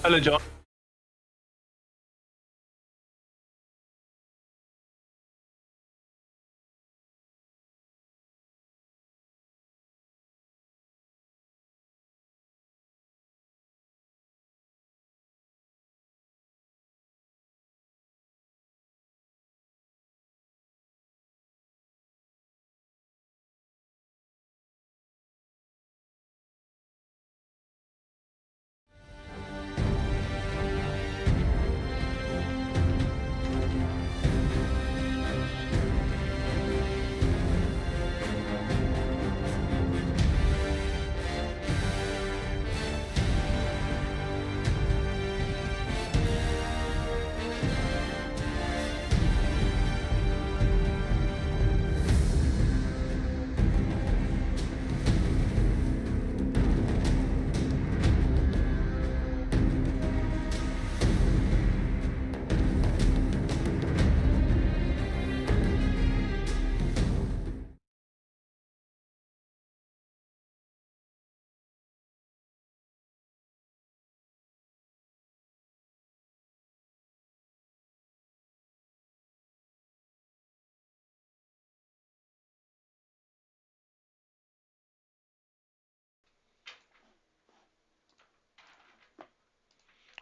Hello, John.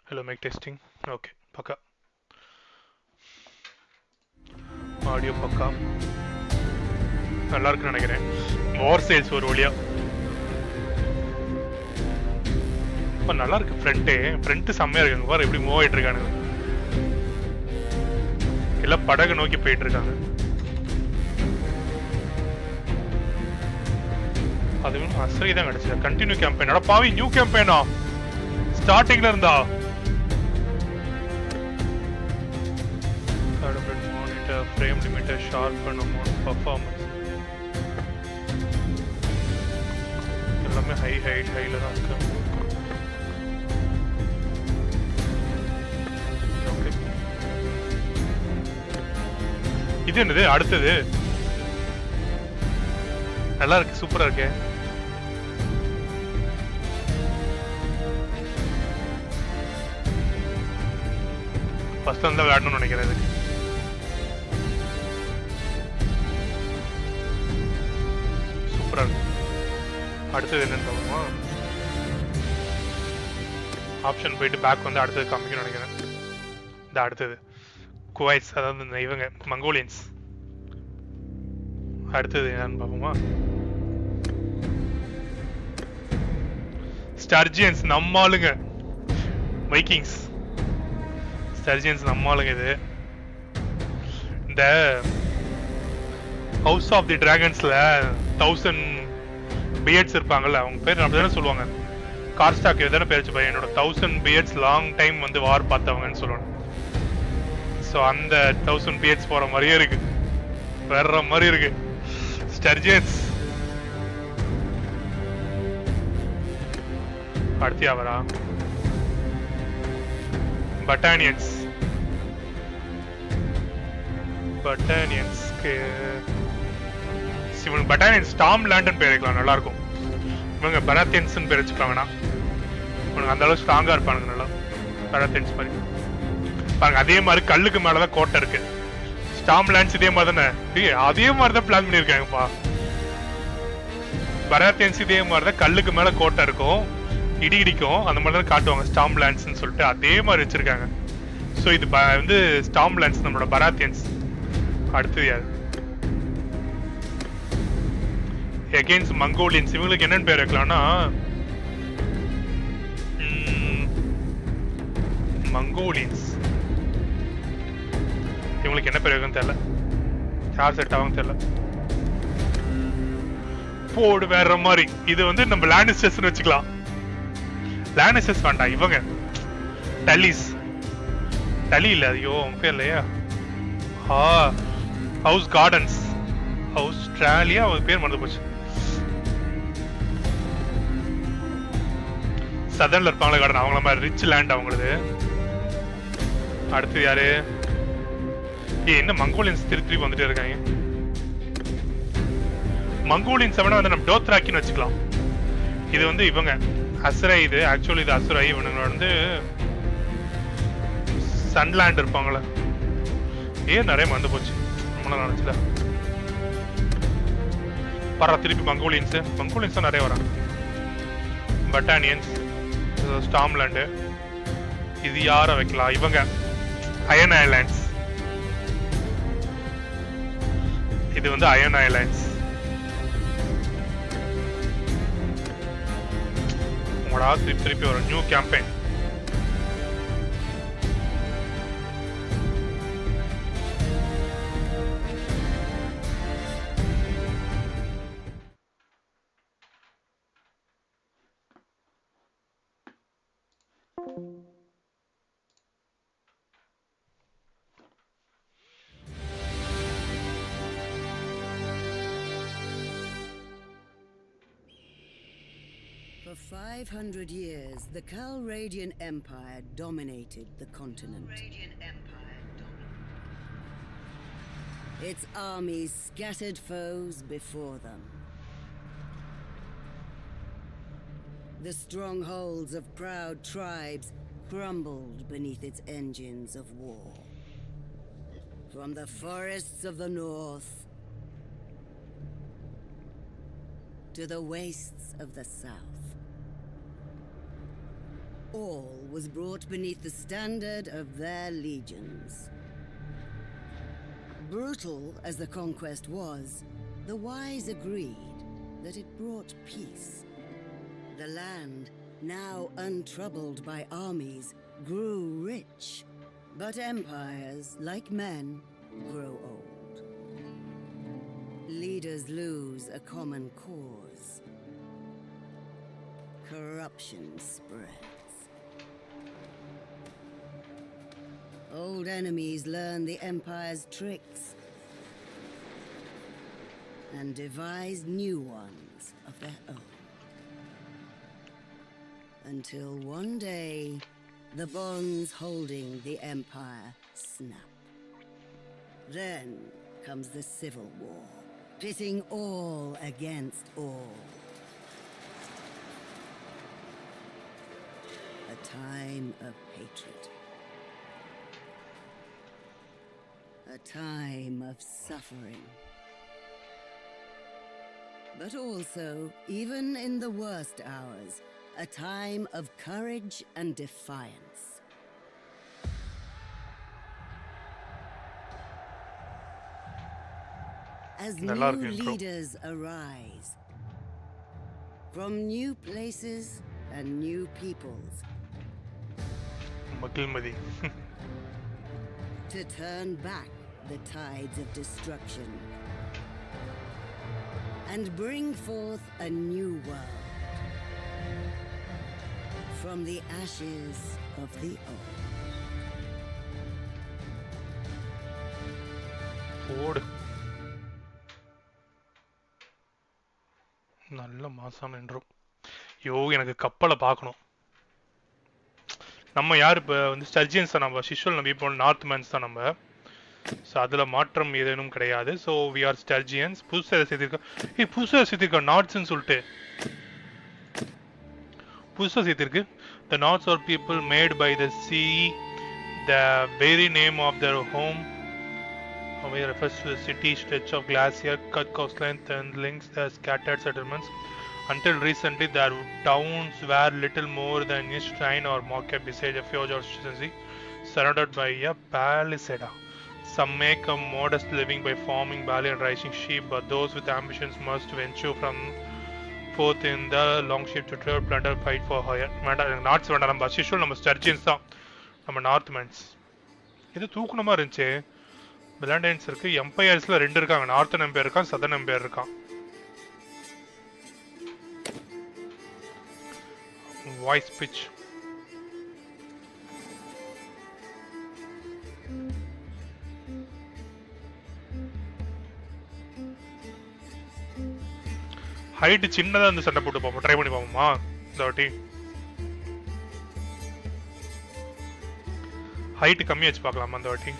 Hello, mic testing. Okay, Paka. Audio Paka. நல்லா இருக்குன்னு நினைக்கிறேன். மோர் சேல்ஸ் ஒரு வழியா. இப்போ நல்லா இருக்கு ஃப்ரண்ட் செம்மையா இருக்காங்க. பாரு எப்படி மூவ் ஆயிட்டு இருக்கானுங்க. எல்லாம் படகு நோக்கி போயிட்டு இருக்காங்க. அதுவும் அசரி தான் கிடைச்சது. Continue campaign. அட பாவி, நியூ கேம்பெயினா? ஸ்டார்டிங்ல இருந்தா? Frame limiter, sharpen amount, performance. எல்லாமே ஹைல தான் இருக்கு. ஓகே. இது என்னது அடுத்தது? நல்லா இருக்கு, சூப்பரா இருக்கு. ஃபர்ஸ்ட் வந்து விளையாடணும்னு நினைக்கிறேன் இதுக்கு. அடுத்தது என்னன்னு பார்ப்போமா? ஆப்ஷன் போயிட்டு பேக் வந்து அடுத்தது காமிக்கணும்னு நினைக்கிறேன். இந்த அடுத்தது குவைட்ஸ், அதாவது இந்த இவங்க மங்கோலியன்ஸ். அடுத்தது என்னன்னு பார்ப்போமா? ஸ்டர்ஜியன்ஸ், நம்ம ஆளுங்க. வைக்கிங்ஸ், ஸ்டர்ஜியன்ஸ் நம்ம ஆளுங்க. இது இந்த ஹவுஸ் ஆஃப் தி டிராகன்ஸ்ல 1000 பியர்ட்ஸ் இருப்பாங்கல்ல, அவங்க பேர் அப்படிதானே சொல்லுவாங்க. கார்ஸ்டாக் எதான பேர் வச்சு என்னோட 1000 பியர்ட்ஸ் லாங் டைம் வந்து வார் பார்த்தவங்கன்னு சொல்லுவாங்க. ஸோ அந்த 1000 பியர்ட்ஸ் போற மாதிரியே இருக்கு, வேற மாதிரி இருக்கு. ஸ்டர்ஜியன்ஸ் அடுத்து அவரா? பட்டானியன்ஸ்க்கு இவங்க பட்டானியன்ஸ் ஸ்டாம் லேண்ட்னு பேர் வைக்கலாம், நல்லா இருக்கும். இவங்க பராத்தியன்ஸ்னு பேர் வச்சுப்பாங்கன்னா இவங்க அந்த அளவுக்கு ஸ்ட்ராங்கா இருப்பானுங்க, நல்லா பராத்தியன்ஸ் மாதிரி பாருங்க. அதே மாதிரி கல்லுக்கு மேலதான் கோட்டை இருக்கு. ஸ்டாம் லேண்ட்ஸ் இதே மாதிரி தானே? அதே மாதிரிதான் பிளான் பண்ணிருக்காங்கப்பா. பராத்தியன்ஸ் இதே மாதிரிதான் கல்லுக்கு மேல கோட்டை இருக்கும், இடி இடிக்கும், அந்த மாதிரி தான் காட்டுவாங்க ஸ்டாம் லேண்ட்ஸ்ன்னு சொல்லிட்டு. அதே மாதிரி வச்சிருக்காங்க. ஸோ இது வந்து ஸ்டாம் லேண்ட்ஸ், நம்மளோட பராத்தியன்ஸ். அடுத்தது யாரு? Against Mongolians. இவங்களுக்கு என்னன்னு பேர் வைக்கலாம்னா மங்கோலியன்ஸ். இவங்களுக்கு என்ன பேர் வைக்கணும்னு தெரியல, யார் செட் ஆகும் தெரியல. போடு வேற மாதிரி. இது வந்து நம்ம லானிஸ்டர்ஸ்னு வச்சுக்கலாம். லானிஸ்டர்ஸ் வேண்டாம், இவங்க டலி இல்ல, ஐயோ அவங்க பேர் இல்லையா? ஹவுஸ் கார்டன்ஸ், ஆஸ்திரேலியா, அவங்க பேர் மறந்து போச்சு. சதர்ன்ல இருப்பாங்களே கார்டன், அவங்கள மாதிரி ரிச் லேண்ட் அவங்களது. அடுத்து யாரு? என்ன மங்கோலியன்ஸ் திருப்பி வந்துட்டே இருக்காங்க. மங்கோலியன்ஸ் வந்து நம்ம டோத்ராக்கின்னு வச்சுக்கலாம். இது வந்து இவங்க அசுரை. இது ஆக்சுவலி இது அசுரை. இவனுங்க வந்து சன்லேண்ட் இருப்பாங்களே, ஏன் நிறைய மறந்து போச்சு நம்மளால நினைச்சல. பரா திருப்பி மங்கோலியன்ஸ் தான் நிறைய வராங்க. பட்டானியன்ஸ், ஸ்டாம்லேண்டு. இது யாரை வைக்கலாம்? இவங்க அயன் ஐலாண்ட்ஸ். இது வந்து அயன் ஐலாண்ட்ஸ். உங்களா திருப்பி வரும் new campaign. For 500 years, the Calradian Empire dominated the continent. Its armies scattered foes before them. The strongholds of proud tribes crumbled beneath its engines of war. From the forests of the north to the wastes of the south, all was brought beneath the standard of their legions. Brutal as the conquest was, the wise agreed that it brought peace. The land, now untroubled by armies, grew rich, but empires, like men, grow old. Leaders lose a common cause. Corruption spreads. Old enemies learn the Empire's tricks and devise new ones of their own. Until one day, the bonds holding the Empire snap. Then comes the Civil War, pitting all against all. A time of hatred. A time of suffering. But also, even in the worst hours, a time of courage and defiance. As new leaders arise, from new places and new peoples, to turn back the tides of destruction and bring forth a new world from the ashes of the old. நல்ல மாசான என்றும். யோ, எனக்கு கப்பலை பார்க்கணும். நம்ம யார் இப்போ வந்து ஸ்டர்ஜியன்ஸ் தான், நம்ம சிஷுவல் நம்ம இப்போ நார்த் மேன்ஸ் தான் நம்ம. ஸோ அதில் மாற்றம் ஏதேனும் கிடையாது. So we are Sturgians. புதுசாக சேர்த்திருக்கா, புதுசாக சேர்த்திருக்கா நார்த்ஸ்ன்னு சொல்லிட்டு புதுசாக சேர்த்திருக்கு. The Nords are people made by the sea, the very name of their home refers to the city stretch of glacier cut coastline and links the scattered settlements. Until recently, their towns were little more than a shrine or market beside a fjord or sea, surrounded by a palisade. Some make a modest living by farming barley and raising sheep, but those with ambitions must venture from forth in the long ship to trade, plunder, fight for hire. Norths வேண்டாம், நம்ம சிஷுவல் நம்ம ஸ்டர்ஜியன்ஸ் தான், நம்ம north mens. இது தூக்கணமாக இருந்துச்சு. பிளாண்டைன்ஸ் இருக்கு, எம்பையர்ஸ்ல 2 இருக்காங்க, northern empire இருக்கான், சதர்ன் எம்பையர் இருக்கான். Voice pitch. ஹைட் சின்னதா இருந்து சண்டை போட்டு பார்ப்போம், ட்ரை பண்ணி பார்ப்போமா இந்த வாட்டி. ஹைட் கம்மியா வச்சு பார்க்கலாமா இந்த வாட்டி.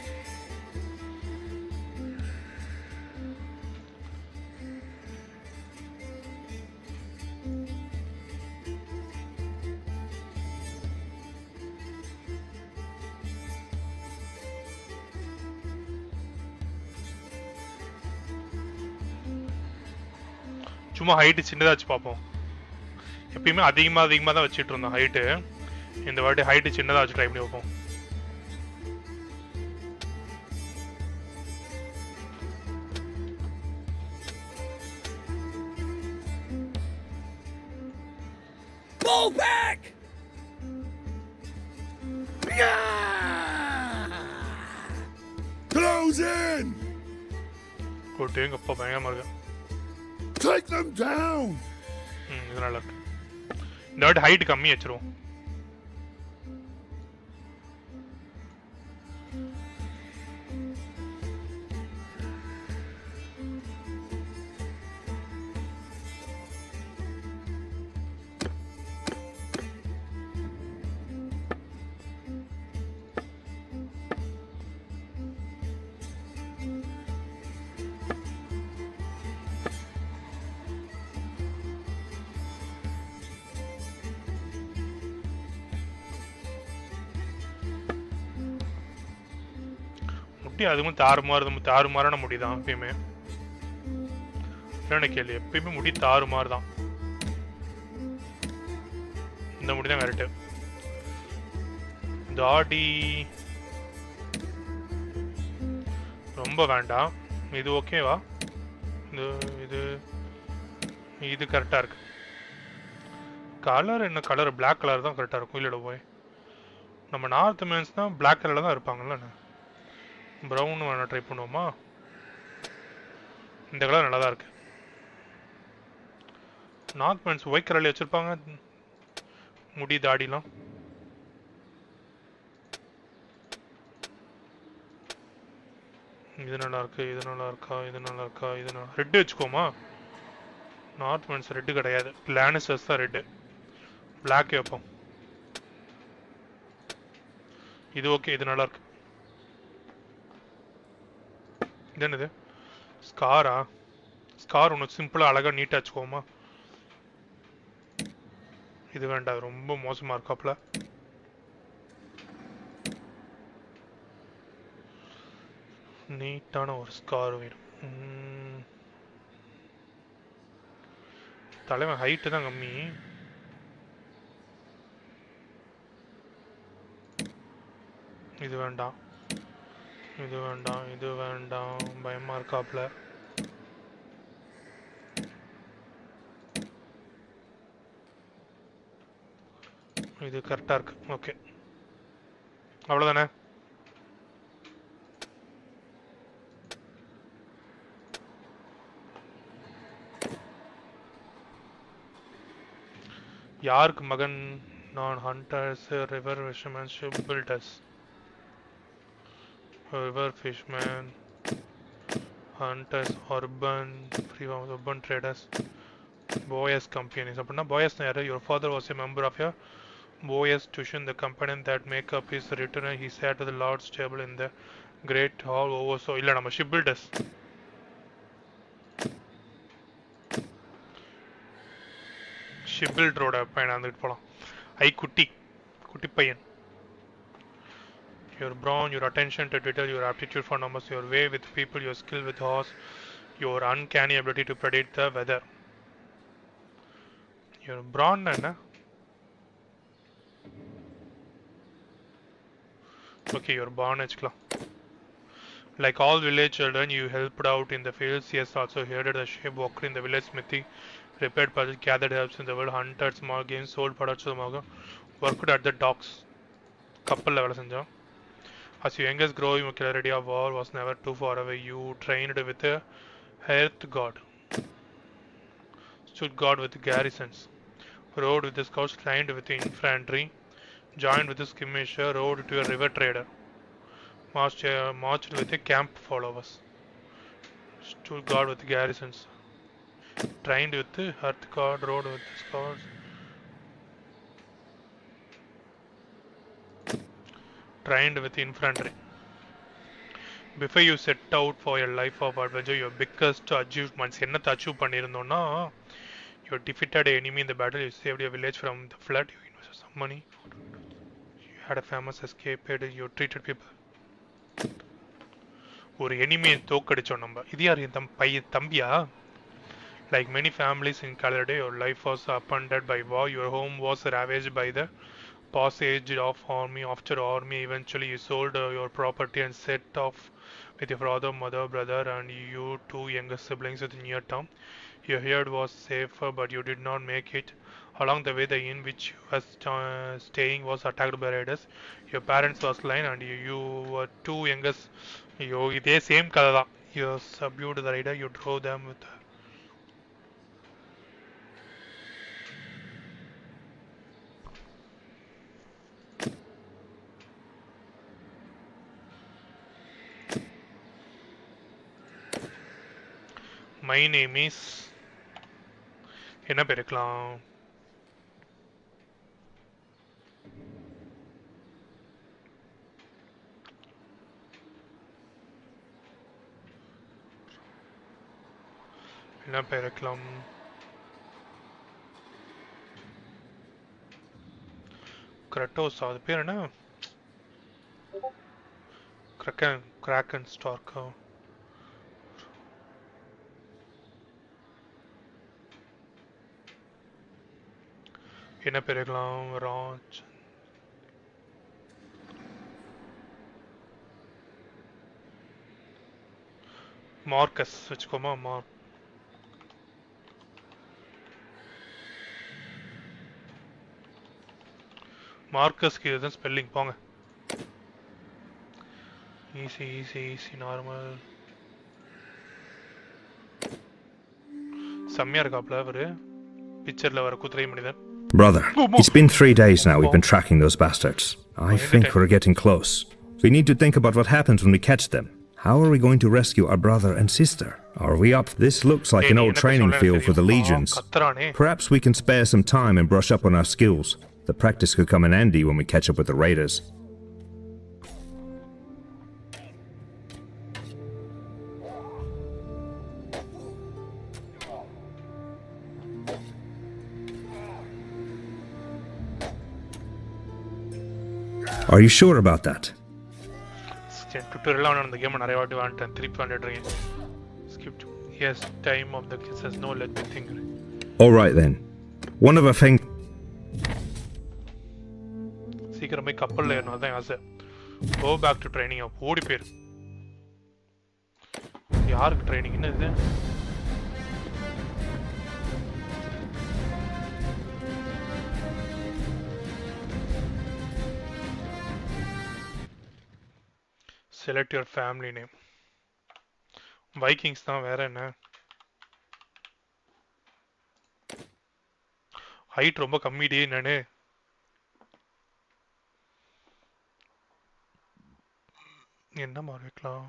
சும்மா ஹைட்டு சின்னதாக வச்சு பார்ப்போம். எப்பயுமே அதிகமாக தான் வச்சுட்டு இருந்தோம் ஹைட்டு. இந்த வாட்டி ஹைட்டு சின்னதாக வச்சு ட்ரை பண்ணி வைப்போம். Fall back! Close in! போட்டு எங்க அப்பா பயங்கரமா இருக்கு. Take them down! இது நல்லா இருக்கு. இந்த வாட்டி ஹைட் கம்மி வச்சிருவோம். அதுவும் தாறுமாறான முடி தான் எப்பயுமே. என்ன கேள்வி, எப்பயுமே முடி தாறுமாறு தான். இந்த முடி தான் கரெக்ட். தாடி ரொம்ப வேண்டாம். இது ஓகேவா? இது இது கரெக்டா இருக்கு. கலர் என்ன கலர்? பிளாக் கலர் தான் கரெக்டா இருக்கும். இல்லட போய் நம்ம நார்த் மேன்ஸ் தான் பிளாக் கலர்ல தான் இருப்பாங்கல்ல. ப்ரௌன் வேணா ட்ரை பண்ணுவோமா? இந்த கலர் நல்லா தான் இருக்கு. நார்த் மேன்ஸ் ஒயிட் கலர்ல வச்சிருப்பாங்க முடி தாடிலாம். இது நல்லா இருக்கு. இது நல்லா இருக்கா? இது நல்லா இருக்கா? இது நல்லா ரெட் வச்சுக்கோமா? நார்த் மேன்ஸ் ரெட் கிடையாது, லானிஸ்டர்ஸ் தான் ரெட். பிளாக் வைப்போம். இது ஓகே, இது நல்லா இருக்கு. இது என்னது? ஸ்காரா? ஸ்கார் ஒன்று சிம்பிளா அழகா நீட்டா வச்சுக்கோமா? இது வேண்டாம், ரொம்ப மோசமா இருக்காப்ல. நீட்டான ஒரு ஸ்கார் வேணும். தலைவன் ஹைட்டு தான் கம்மி. இது வேண்டாம், இது வேண்டாம், இது வேண்டாம், பயமா இருக்காப்ல. இது கரெக்டா இருக்கு. ஓகே, அவ்வளவுதானே? யாருக்கு மகன்? நான் hunters, river fishermen, ship builders. River fishermen, hunters, urban traders, boys companions. அப்படின்னா boys யாரு? Your father was a member of your boys tuition, the companion that make up his return. He sat to the Lord's table in the great hall oversaw. இல்ல, நம்ம ship builders. ship builder பையன் வந்துட்டு போலாம். குட்டி பையன். Your brawn, your attention to detail, your aptitude for numbers, your way with people, your skill with horse, your uncanny ability to predict the weather. Your brawn என்ன? Okay, your brawn வச்சுக்கலாம். Like all village children, you helped out in the fields. Yes, also headed the sheep, walked in the village smithy, repaired puzzles, gathered herbs in the world, hunted small games, sold products to the market, worked at the docks. கப்பல்ல வேலை செஞ்சோம். As your youngest growing clarity of war was never too far away, you trained with the earth god, stood guard with the garrisons, rode with the scouts, trained with the infantry, joined with the skirmisher, rode to a river trader, marched with the camp followers, stood guard with the garrisons, trained with the earth god, rode with the scouts, trained with infantry. Before you set out for your life of adventure, your biggest achievements என்னத்தை achieve பண்ணியிருந்தோம்னா, you defeated an enemy in the battle, you saved your village from the flood, you invested some money, you had a famous escape, you treated people. ஒரு எனிமியை தோக்கடிச்சோம் நம்ம. இது யார்? என் தம்பியா? Like many families in Calais, your life was upended by war. Your home was ravaged by the passage of army after army. Eventually, you sold your property and set off with your father, mother, brother, and you two younger siblings to the near town. Your head was safer, but you did not make it. Along the way, the inn which you were staying was attacked by raiders. Your parents was slain, and you were two youngest. You இதே same கதை தான். You subdued the raider. You drove them with. My name is. என்ன பேர் இருக்கலாம்? என்ன பேர் இருக்கலாம்? Kratos அது பேர் என்ன? Kraken Stark. என்ன பேர் இருக்கலாம்? ராஜ். மார்க்கஸ் வச்சுக்கோமா. மார்க்கஸ்க்கு இதுதான் ஸ்பெல்லிங். போங்க. Easy normal. செம்மையா இருக்காப்ல அவரு பிக்சர்ல வர குதிரை மனிதன். Brother, it's been 3 days now we've been tracking those bastards. I think we're getting close. We need to think about what happens when we catch them. How are we going to rescue our brother and sister? Are we up? This looks like an old training field for the legions. Perhaps we can spare some time and brush up on our skills. The practice could come in handy when we catch up with the raiders. Are you sure about that? Tutorial on the game நிறைய வாட்டி வாண்டேன். திருப்பி வாண்டிடுறேன். Skip. Yes, time of the kids has no let me think. All right then. One of our things. சீக்கிரமே கப்பல்ல ஏறணும் அதான் ஆசை. Go back to training. ஓடி போயிரு. யாருக்கு ட்ரைனிங் என்ன இது? Select your family name. Vikings தான் வேற என்ன? ஹைட் ரொம்ப கம்மிடி நானு. என்ன மாதிரி வைக்கலாம்?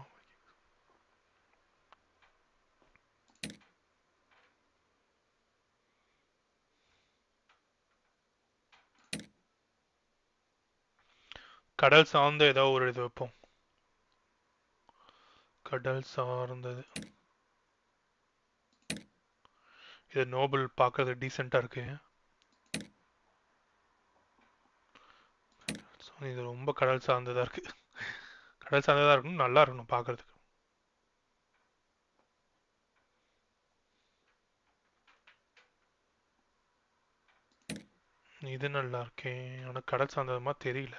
கடல் சார்ந்த ஏதோ ஒரு இது வைப்போம். கடல் சார்ந்தது. இது நோபல் பார்க்கறது டீசெண்டா இருக்கு. இது ரொம்ப கடல் சார்ந்ததா இருக்கு. கடல் சார்ந்ததா இருக்கணும், நல்லா இருக்கணும் பார்க்கறதுக்கு. இது நல்லா இருக்கே, ஆனா கடல் சார்ந்ததுமா தெரியல.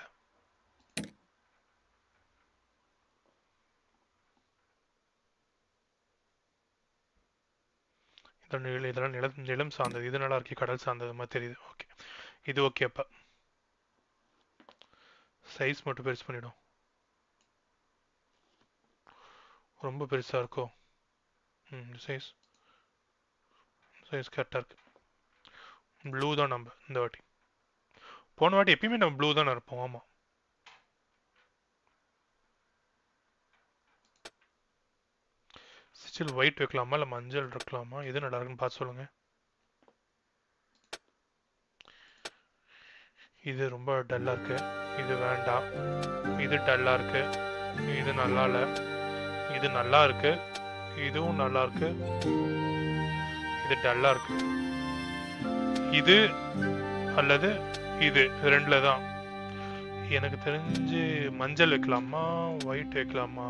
இதெல்லாம் நிலம் சார்ந்தது. இது நல்லா இருக்கு, கடல் சார்ந்தது மாதிரி தெரியுது. ஓகே, இது ஓகே. அப்ப சைஸ் மட்டும் பெருசு பண்ணிடும். ரொம்ப பெருசா இருக்கோ? சைஸ் கரெக்டா இருக்கு. ப்ளூ தான் நம்ம இந்த வாட்டி. போன வாட்டி எப்பயுமே நம்ம ப்ளூ தானே இருப்போம். ஆமா, ஸ்டில் ஒயிட் வைக்கலாமா இல்லை மஞ்சள் இருக்கலாமா? எது நல்லா இருக்குன்னு பார்த்து சொல்லுங்க. இது ரொம்ப டல்லா இருக்கு, இது வேண்டாம். இது டல்லா இருக்கு, இது நல்லா இல்லை. இது நல்லா இருக்கு, இதுவும் நல்லா இருக்கு. இது டல்லா இருக்கு. இது அல்லது இது ரெண்டுல தான். எனக்கு தெரிஞ்சு மஞ்சள் வைக்கலாமா ஒயிட் வைக்கலாமா?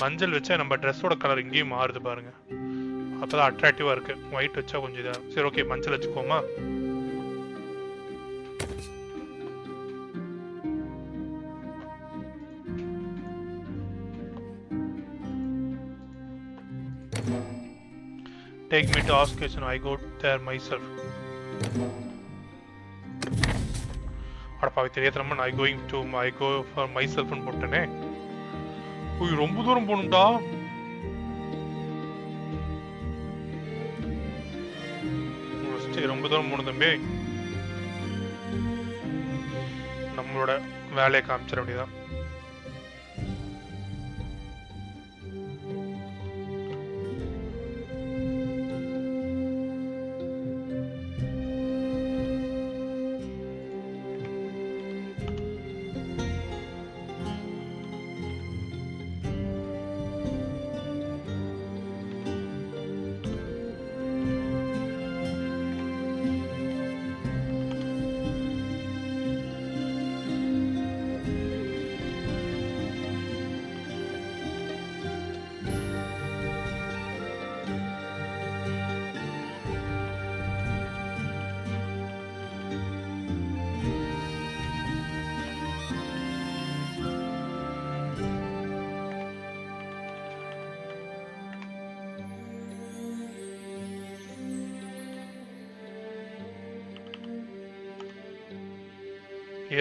மஞ்சள் வச்சா நம்ம ட்ரெஸ்ஸோட கலர் இங்கேயும் மாறுது பாருங்க. அப்பதான் அட்ராக்டிவா இருக்கு. ஒயிட் வச்சா கொஞ்சம் இதா. சரி ஓகே மஞ்சள் வச்சுக்கோமா. Take me to ask question. I go there myself. அடப்பாவி தெரியாதனமா I go for myself ன்னு போட்டனே. ஓய் ரொம்ப தூரம் போணும்டா. ரொம்ப தூரம் போணும் தம்பி. நம்மளோட வேலையை காமிச்சிட வேண்டியதான்.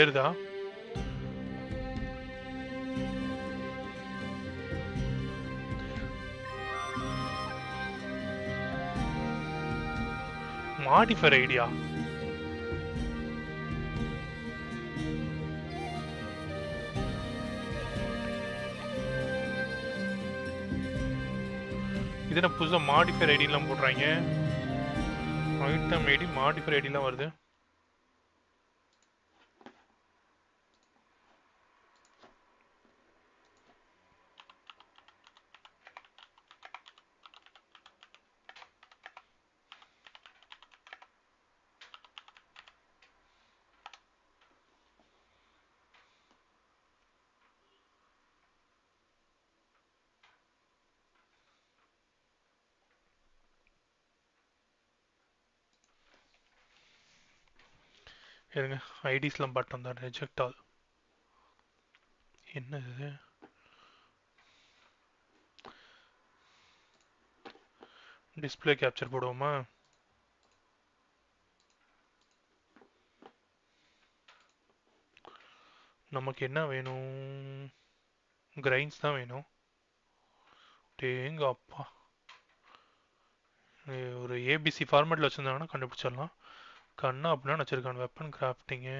ஏறுதா? மாடிஃபர் ஐடியா இது என்ன புதுசா மாடிஃபர் ஐடிலாம் போடுறாங்க. ஐட்டம் ஐடி மாடிஃபர் ஐடிலாம் வருது. இருங்க ஐடிஸ்லாம் பட்டன் தான் ரிஜெக்ட் ஆல். என்ன இது? டிஸ்பிளே கேப்சர் போடுவோமா? நமக்கு என்ன வேணும்? கிரைன்ஸ் தான் வேணும். டேங்க அப்பா ஒரு ஏபிசி ஃபார்மேட்டில் வச்சுருந்தாங்கன்னா கண்டுபிடிச்சிடலாம். கண்ணா அப்படின்னா வச்சுருக்கான். வெப்பன் கிராஃப்டிங்கு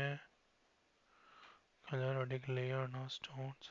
லேயர்னா ஸ்டோன்ஸ்.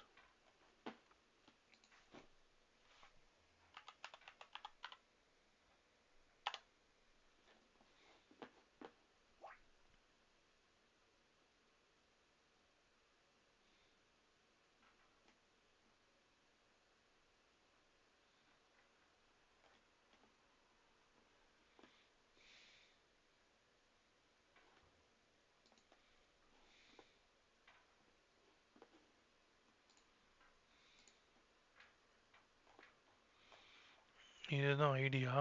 இதுதான் ஐடியா.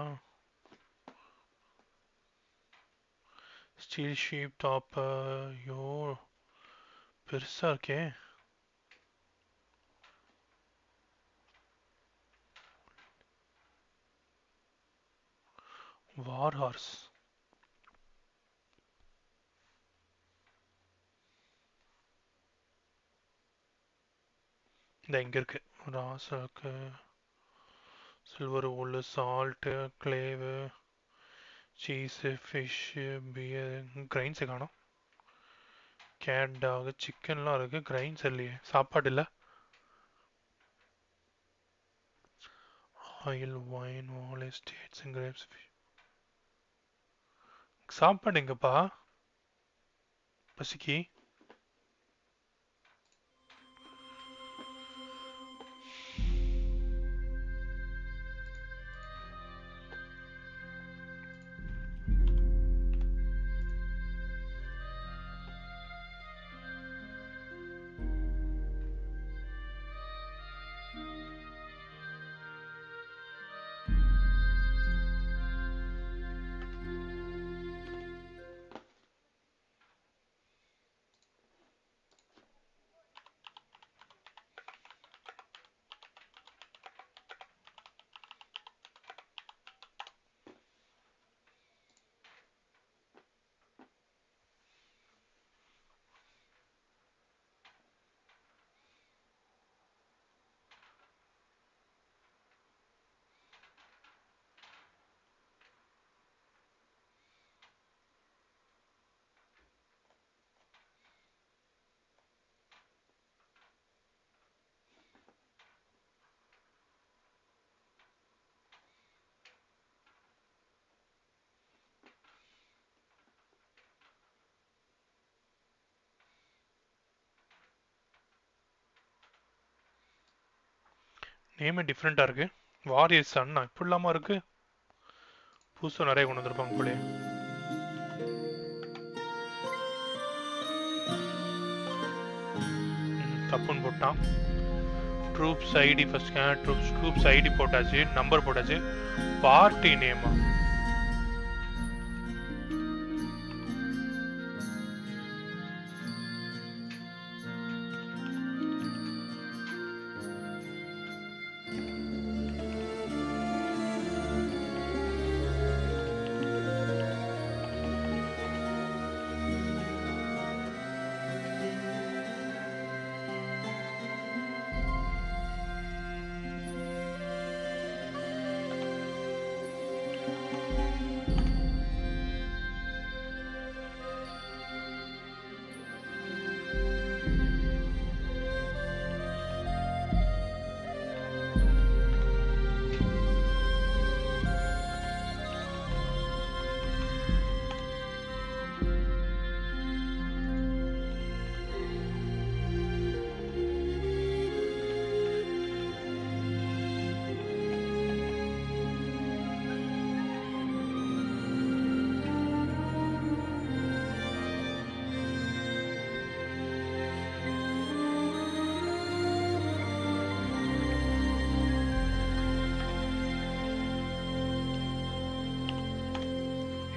Steel sheep top. ஐயோ பெருசா இருக்கே. வார் ஹார்ஸ் இந்த எங்க இருக்கு? ராசாக்கு silver wool, salt, clay, cheese, fish, beer. Grains காணும். கேட், டாக், சிக்கன்லாம் இருக்கு. கிரைன்ஸ் இல்லையே. சாப்பாடு இல்லை. ஆயில், வைன், வால் எஸ்டேட்ஸ், கிரேப்ஸ். சாப்பாடு எங்கப்பா? பசிக்கி நேமே டிஃப்ரெண்ட்டாக இருக்கு. வாரியர் சன்னா இப்படி இல்லாமல் இருக்கு. புதுசாக நிறைய கொண்டு வந்திருப்பாங்க போலே. தப்புன்னு போட்டான். Troops ID first troops ID போட்டாச்சு, நம்பர் போட்டாச்சு. பார்ட்டி நேமா?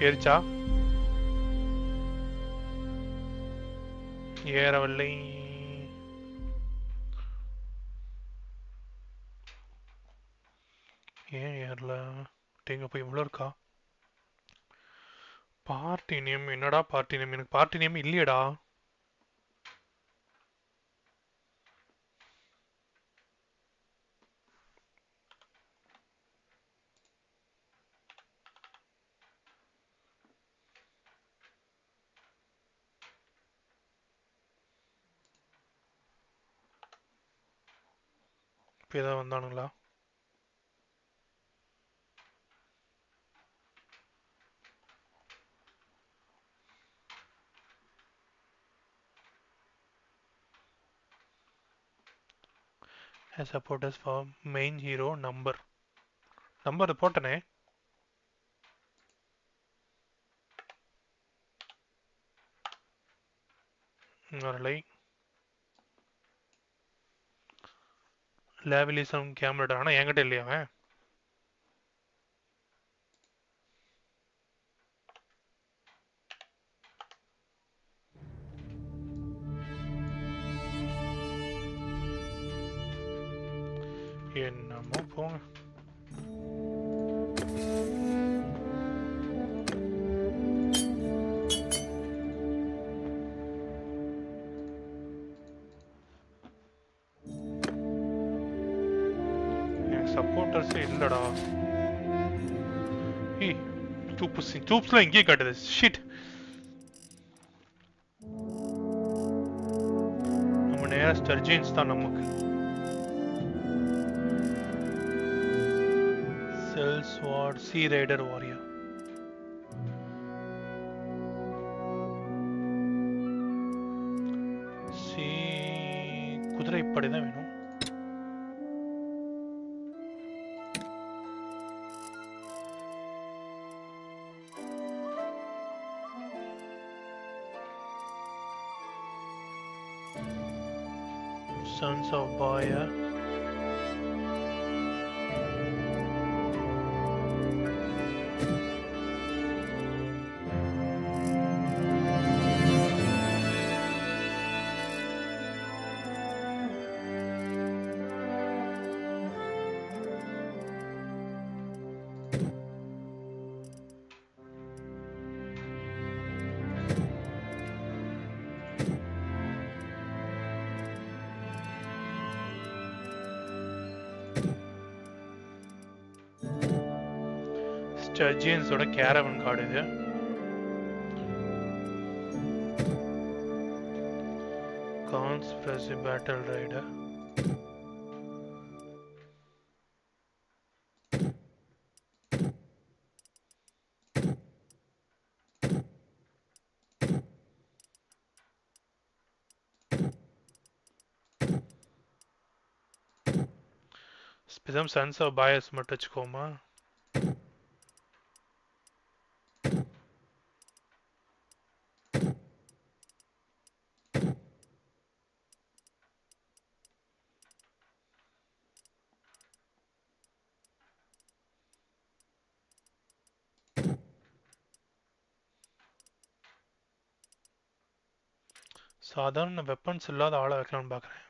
ஏறிச்சா? ஏறவில்லை. ஏன் ஏறல? எங்க போய் இவ்வளோ இருக்கா? பார்ட்டி நேம் என்னடா? பார்ட்டி நேம் எனக்கு பார்ட்டி நேம் இல்லையடா. இப்போ ஏதாவது வந்தானுங்களா? As supporters for main hero number போட்டனே. வரலை. லேவிலிசம் கேமரா ஆனால் என்கிட்ட இல்லையா அவன்? என்னமோ போங்க. சப்போர்ட்டர்ஸ் இல்லடா. ஏய் சூப்ஸ்லாம் இங்கேயே காட்டுது. ஷிட். நம்ம நேரா ஸ்டர்ஜின்ஸ் தான் நமக்கு. செல்ஸ் வார்ட் சி ரைடர் வாரியர். சி குதிரைப்படை தான் வேணும். Sons of Boya. ஸ்டர்ஜியன்ஸோட கேரவன் கார்டு இது. Conspiracy battle rider. பேசாம சன்ஸ் ஆஃப் பாயஸ் மட்டும் வச்சுக்கோமா. சாதாரண வெப்பன்ஸ் இல்லாத ஆளை வைக்கலாம்னு பார்க்குறேன்.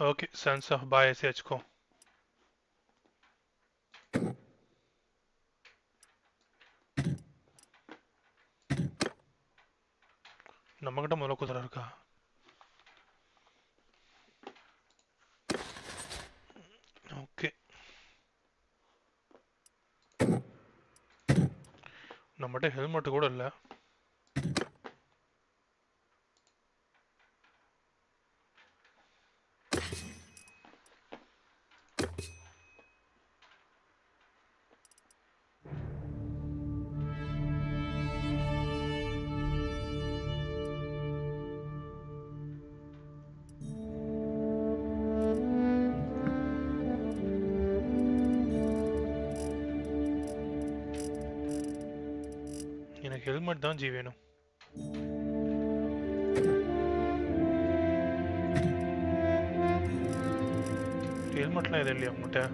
ஓகே, சன்ஸ் ஆஃப் பாயஸ் வச்சுக்கோ. நம்மகிட்ட முதல்ல குதிரை இருக்கா? ஓகே, நம்மகிட்ட ஹெல்மெட் கூட இல்லை. எனக்கு ஹெல்மெட் தான் ஜி வேணும். ஹெல்மெட்லாம் எதுவும் இல்லையா உங்கள்கிட்ட?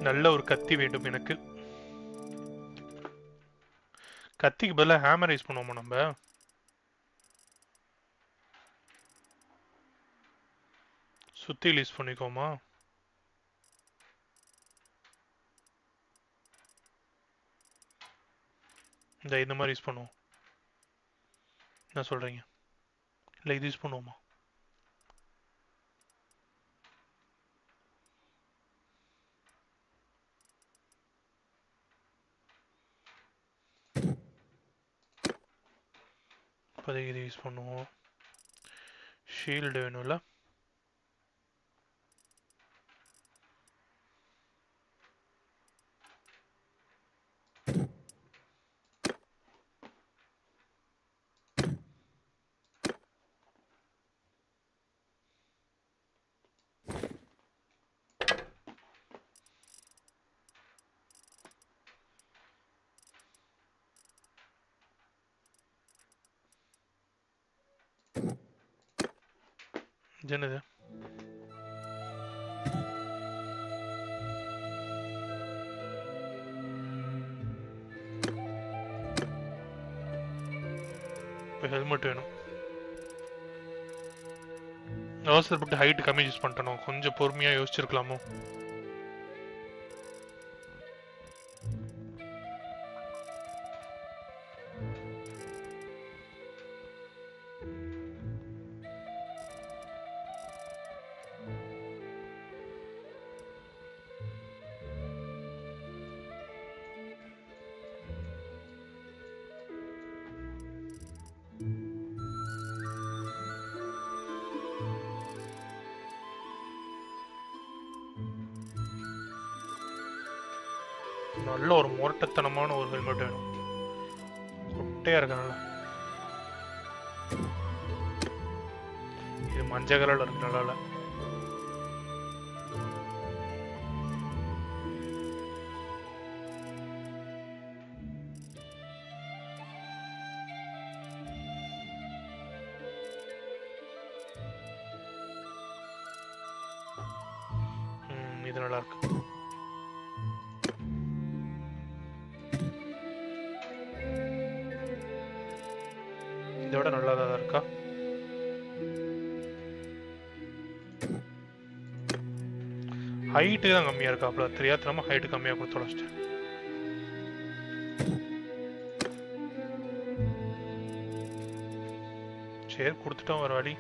நல்ல ஒரு கத்தி வேண்டும் எனக்கு. கத்திக்கு பதிலாக ஹேமர் யூஸ் பண்ணுவோமா நம்ம? சுத்தியில் யூஸ் பண்ணிக்கோமா? இந்த மாதிரி யூஸ் பண்ணுவோம். என்ன சொல்றீங்க? இல்லை இது யூஸ் பண்ணுவோமா? இப்போதைக்கு இது யூஸ் பண்ணுவோம். ஷீல்டு வேணும்ல? இது என்னது? இப்போ ஹெல்மெட் வேணும். அவசரப்பட்டு ஹைட் கம்மி யூஸ் பண்ணிட்டோம். கொஞ்சம் பொறுமையாக யோசிச்சிருக்கலாமோ? நல்ல ஒரு முரட்டத்தனமான ஒரு ஹெல்மெட் வேணும். குட்டையா இருக்கனால இது மஞ்சள் கலர்ல இருக்கு. நல்லா இல்ல. இது நல்லா இருக்கு. இதோட நல்லாதான் இருக்கா? ஹைட்டு தான் கம்மியா இருக்கா? அப்படி தெரியாதனமா ஹைட்டு கம்மியா கொடுத்து தொலைச்சிட்டேன். சரி கொடுத்துட்டோம், ஒரு வழி.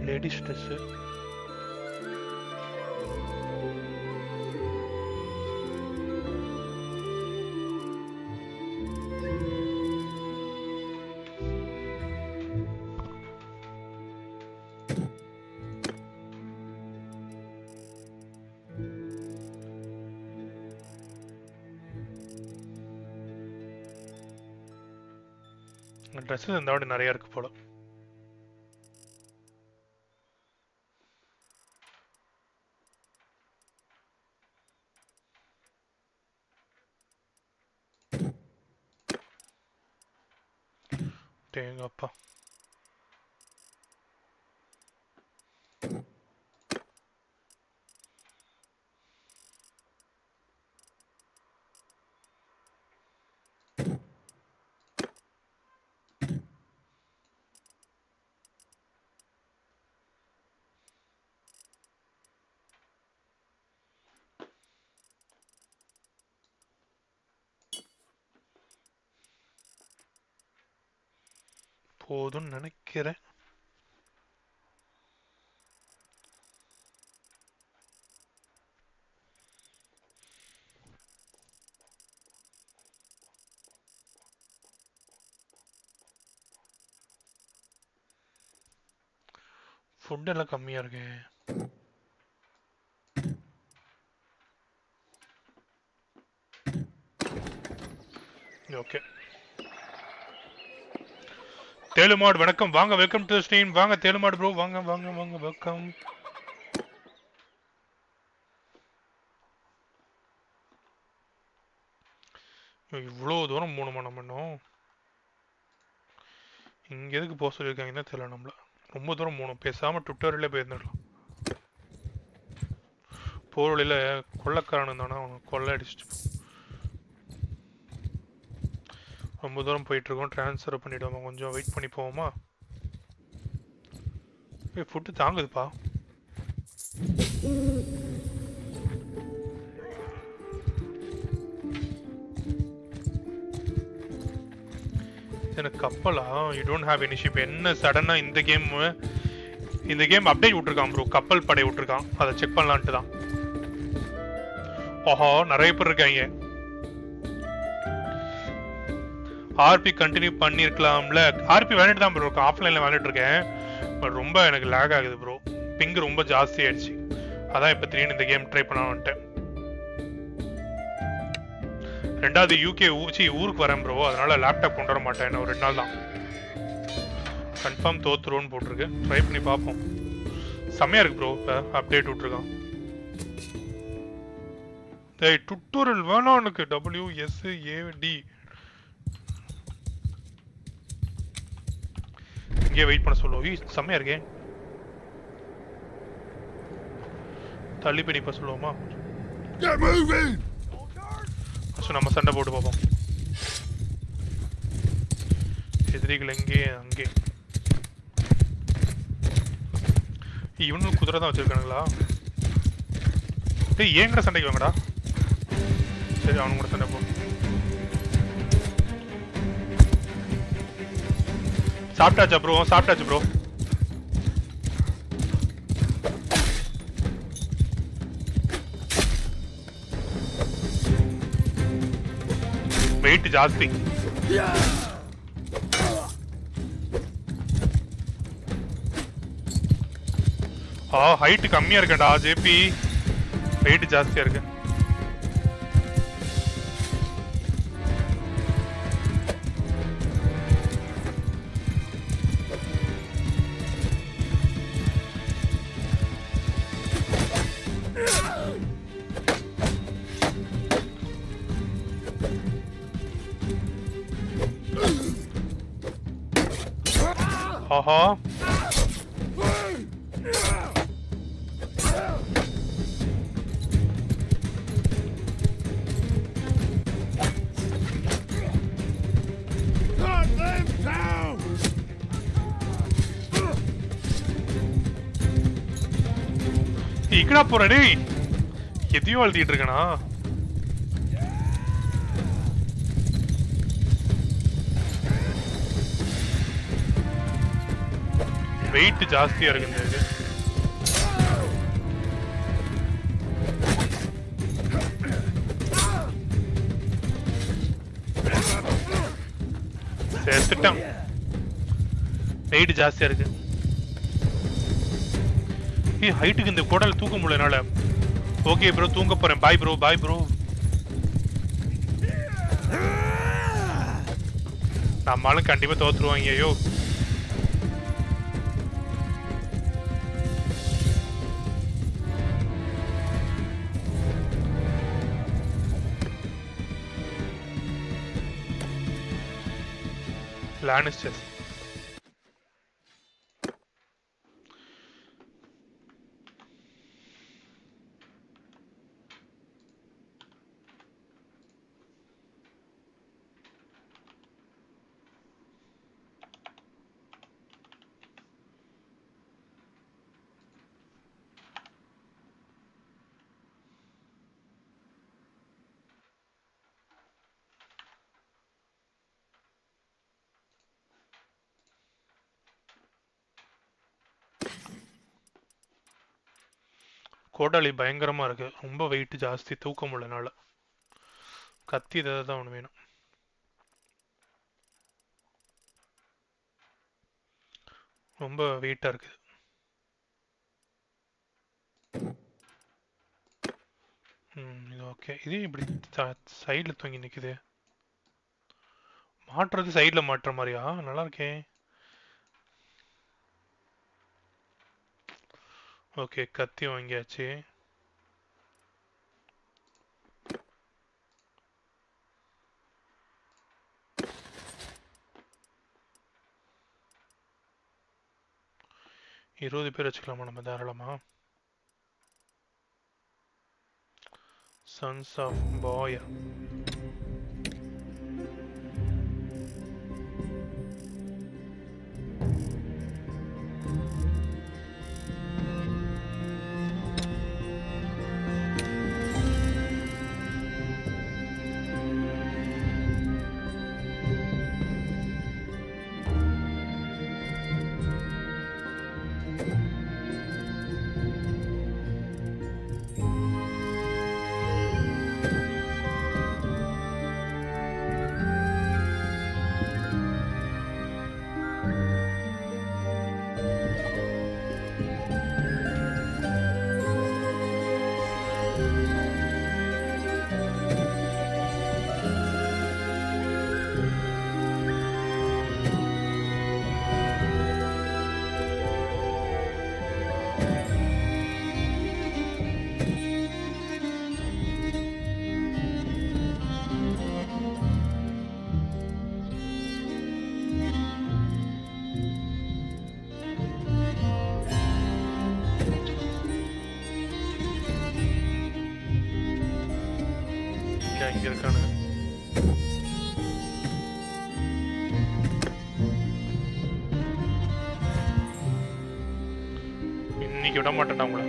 Ladies dress. ட்ரெஸ்ஸஸ் இந்த வாட்டி நிறைய இருக்கு போல. அப்பா போதும்னு நினைக்கிறேன். ஃபுட் எல்லாம் கம்மியா இருக்கு. ஓகே, தேலுமாடு வணக்கம், வாங்க, வெல்கம் டு ஸ்ட்ரீம். வாங்க தேலுமாடு ப்ரோ, வாங்க வாங்க வாங்க, வெல்கம். இவ்வளோ தூரம் மூணு மணி பண்ணோம். இங்க எதுக்கு போக சொல்லியிருக்காங்கன்னா தெரியல. நம்மள ரொம்ப தூரம் மூணும், பேசாம ட்விட்டர்ல போயிருந்துடலாம். போர் வழியில கொள்ளக்காரன் தானே, அவனை கொள்ளை அடிச்சுட்டு ரொம்ப தூரம் போயிட்டு இருக்கோம். டிரான்ஸ்ஃபர் பண்ணிடுவோமா, கொஞ்சம் வெயிட் பண்ணி போவோமா? ஃபுட்டு தாங்குதுப்பா. எனக்கு கப்பலா? You don't have any ship. என்ன சடனா இந்த கேம் அப்டேட் விட்டுருக்கான் ப்ரோ. கப்பல் படை விட்டுருக்கான், அதை செக் பண்ணலான்ட்டு தான். ஓஹோ, நிறைய பேர் இருக்காங்க. RB continue பண்ணிருக்கலாம்ல. ஆர்பி விளையாட்டு தான் ப்ரோ இருக்கேன், ஆஃப்லைன்ல விளையாட்டு இருக்கேன். பட் ரொம்ப எனக்கு லேக் ஆகுது ப்ரோ. பிங் ரொம்ப ஜாஸ்தி ஆயிடுச்சு. அதான் இப்போ திடீர்னு இந்த கேம் ட்ரை பண்ண வந்துட்டேன். ரெண்டாவது யூகே ஊருக்கு வரேன் ப்ரோ, அதனால லேப்டாப் கொண்டு வர மாட்டேன். என்ன ஒரு 2 நாள் தான். கன்ஃபார்ம் தோத்துருவோன்னு போட்டிருக்கு. ட்ரை பண்ணி பார்ப்போம். செம்மையா இருக்கு ப்ரோ. இப்போ அப்டேட் விட்டுருக்கான். டுட்டோரியல் வேணாம் எனக்கு. WSAD இங்கே வெயிட் பண்ண சொல்லுவோம். செம்மையா இருக்கேன். தள்ளி பண்ணி இப்போ சொல்லுவோமா? நம்ம சண்டை போட்டு பார்ப்போம். எதிரிகள் எங்கே? அங்கே. இவனும் குதிரை தான் வச்சிருக்கானுங்களா? டேய், ஏங்கட சண்டைக்கு வாங்கடா. சரி, அவனு கூட சண்டை போ. சாப்பிட்டாச்சா ப்ரோ? சாப்பிட்டாச்சு ப்ரோ. வெயிட் ஜாஸ்தி. ஹைட் கம்மியா இருக்கடா ஜேபி, வெயிட் ஜாஸ்தியா இருக்கு. ஆஹா இங்கடா போற டேய், எதையும் அழுத்திட்டு இருக்கனா? வெயிட் ஜாஸ்தியா இருக்கு. செத்துட்டான், வெயிட் ஜாஸ்தியா இருக்கு. ஹைட்டுக்கு இந்த கோடால தூக்க முடியலனால. ஓகே ப்ரோ, தூங்க போறேன். Bye bro, bye bro. நம்மளும் கண்டிப்பா தோத்துருவாங்க. ஐயோ லானிஸ்டர்ஸ். கோடாலி பயங்கரமா இருக்கு, ரொம்ப வெயிட் ஜாஸ்தி, தூக்க முடியலனால. கத்தி தான் ஒன்று வேணும். ரொம்ப வெயிட்டா இருக்கு. இது ஓகே. இது இப்படி சைட்ல தூங்கி நிக்குது. மாட்டுறது சைட்ல மாட்டுற மாதிரியா? நல்லா இருக்கே. ஓகே, கத்தி வாங்கியாச்சு. இருபது பேர் வச்சுக்கலாமா நம்ம தாராளமா? சன்ஸ் ஆஃப் பாய். இங்க இருக்கானு. இன்னைக்கு விட மாட்டேன்டா உங்கள.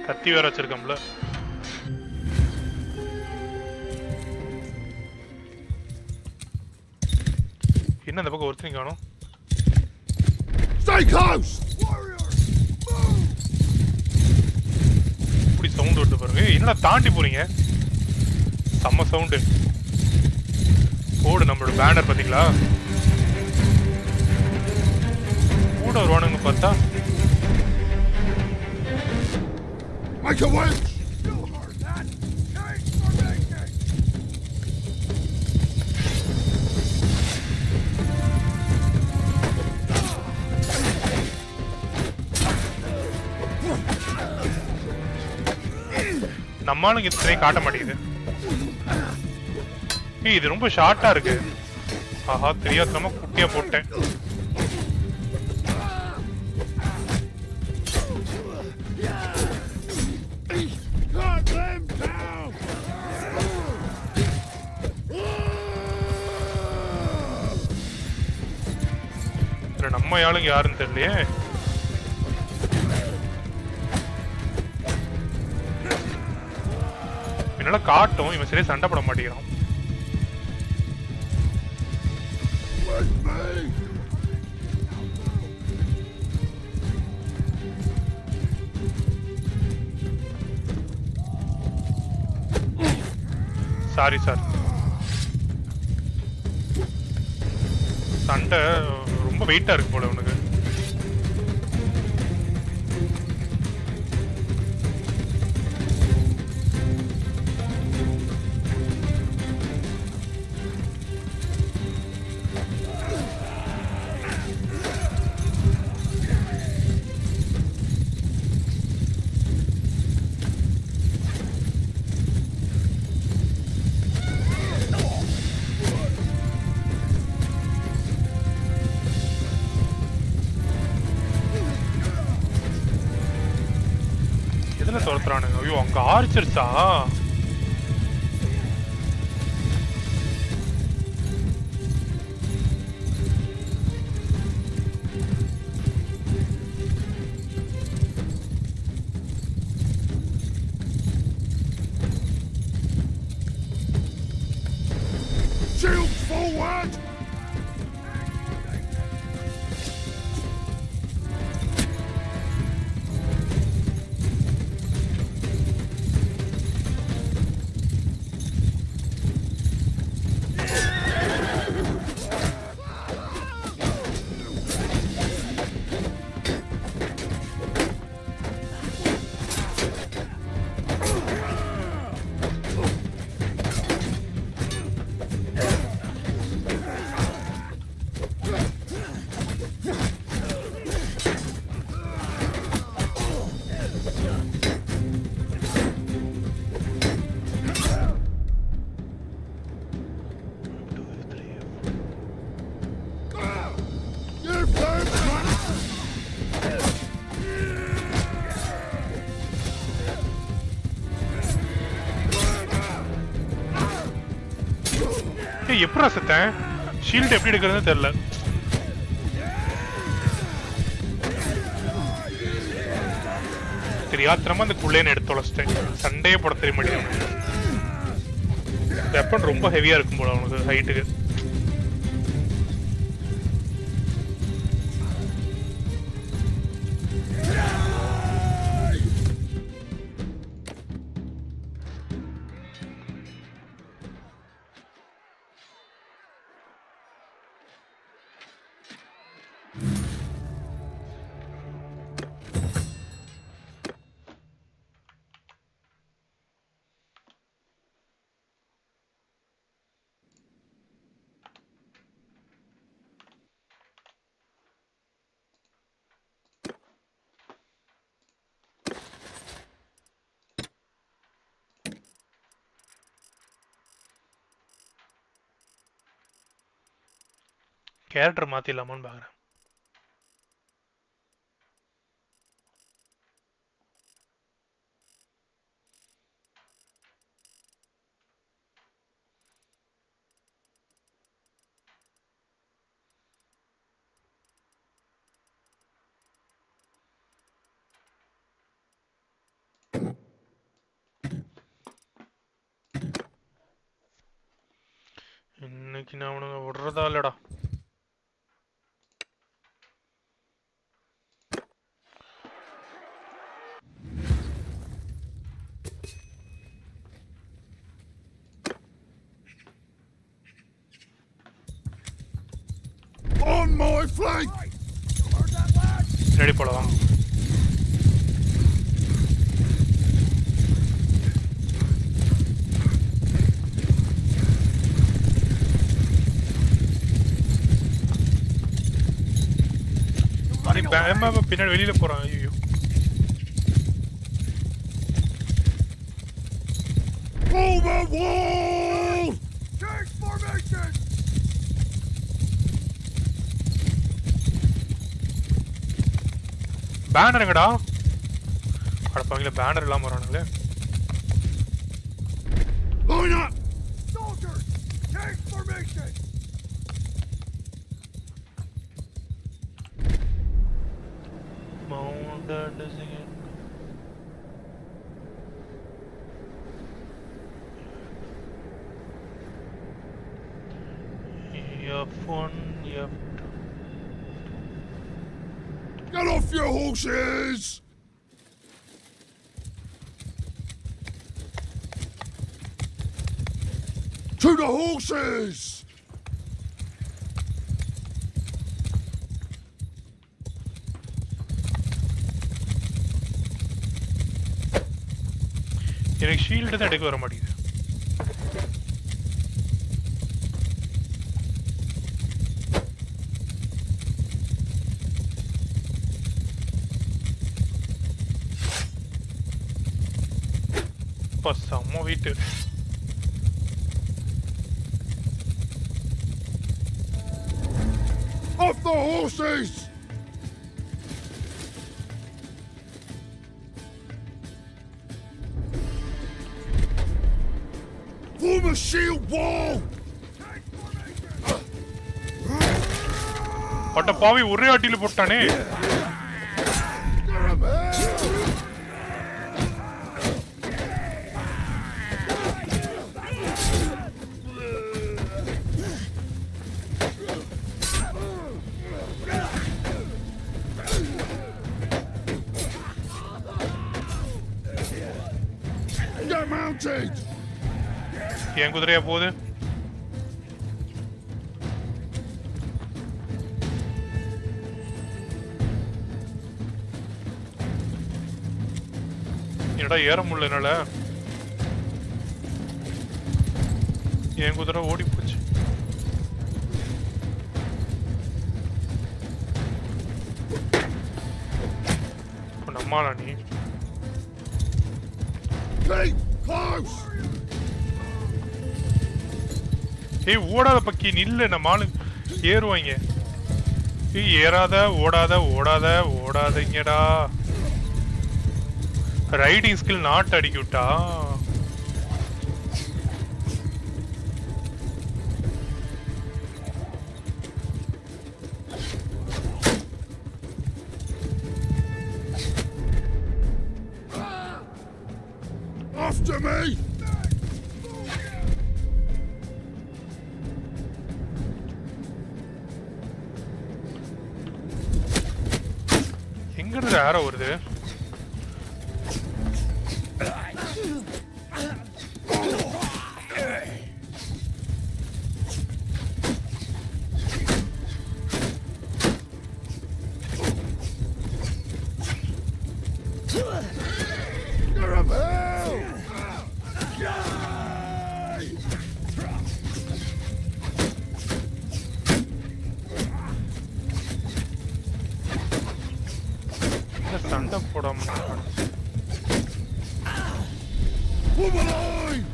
கத்தி வேற வச்சிருக்கோம்ல. என்ன அந்த பக்கம் ஒருத்தனையும் காணோம். Stay close. இப்படி சவுண்ட் வருது பாருங்க. என்னடா தாண்டி போறீங்க? செம்ம சவுண்டு. ஓடு நம்மளோட பேனர் பாத்தீங்களா? கூட வருவானுங்க பார்த்தா. Like a witch! நம்மளுக்கு இத்தனை காட்ட மாட்டேங்குது. இது ரொம்ப ஷார்ட்டா இருக்கு. ஆஹா, தெரியாதனமா குட்டியா போட்டேன். நம்ம ஆளுங்க யாருன்னு தெரியலையே. என்னால காட்டும், இவன் சரியா சண்டை போட மாட்டேங்கிறான். சாரி சார், சண்டை ரொம்ப வெயிட்டா இருக்கு போல உனக்கு. துரத்துறானுங்க. ஐயோ, அங்க ஆர்ச்சர்ஸா? Shield forward! எப்படா செத்தேன்? ஷீல்ட் எப்படி எடுக்கிறதுன்னு தெரியல. தெரியாத்திரமா அந்த குள்ளேன்னு எடுத்து தொலைச்சிட்டேன். சண்டையே போட தெரிய மாட்டேங்குது. வெப்பன் ரொம்ப ஹெவியா இருக்கும் போல அவனுக்கு ஹைட்டுக்கு. கேரக்டர் மாத்திடலாமான்னு பாக்குறேன். இன்னைக்கு நான் அவனுங்க விடுறதா இல்லடா. my flank! ரெடி போலாம். பின்னாடி வெளியில போறான். ஐயோ Over wall! Change formation! Banner எங்கடா? அட பாவிங்களா, பேனர் இல்லாம வரானுங்களே. Line up! Soldiers! Change formation! Mounted again. F1, F2. Get off your horses! To the horses! எனக்கு ஷீல்டு தான் எடுக்க வர மாட்டேங்குது. செம்ம வீட்டு. Off the horses! Form a shield wall! பட்ட பாவி ஒரே அடியில போட்டானே. Get mounted! என் குதிரையா போகுது. என்னடா ஏற முடியல என்னால. என் குதிரை ஓடி போச்சு. நம்மாளா நீ? Keep close! ஏய் ஓடாத பக்கி நில்லு, நம்ம ஆளு ஏறுவாங்க. ஏய் ஏறாத, ஓடாத ஓடாத ஓடாதீங்கடா. ரைடிங் ஸ்கில் நாட் அடிக்க விட்டா. After me! எங்க இருந்து யாரோ வருது? You're a hell! சண்டை போடாம Move alive!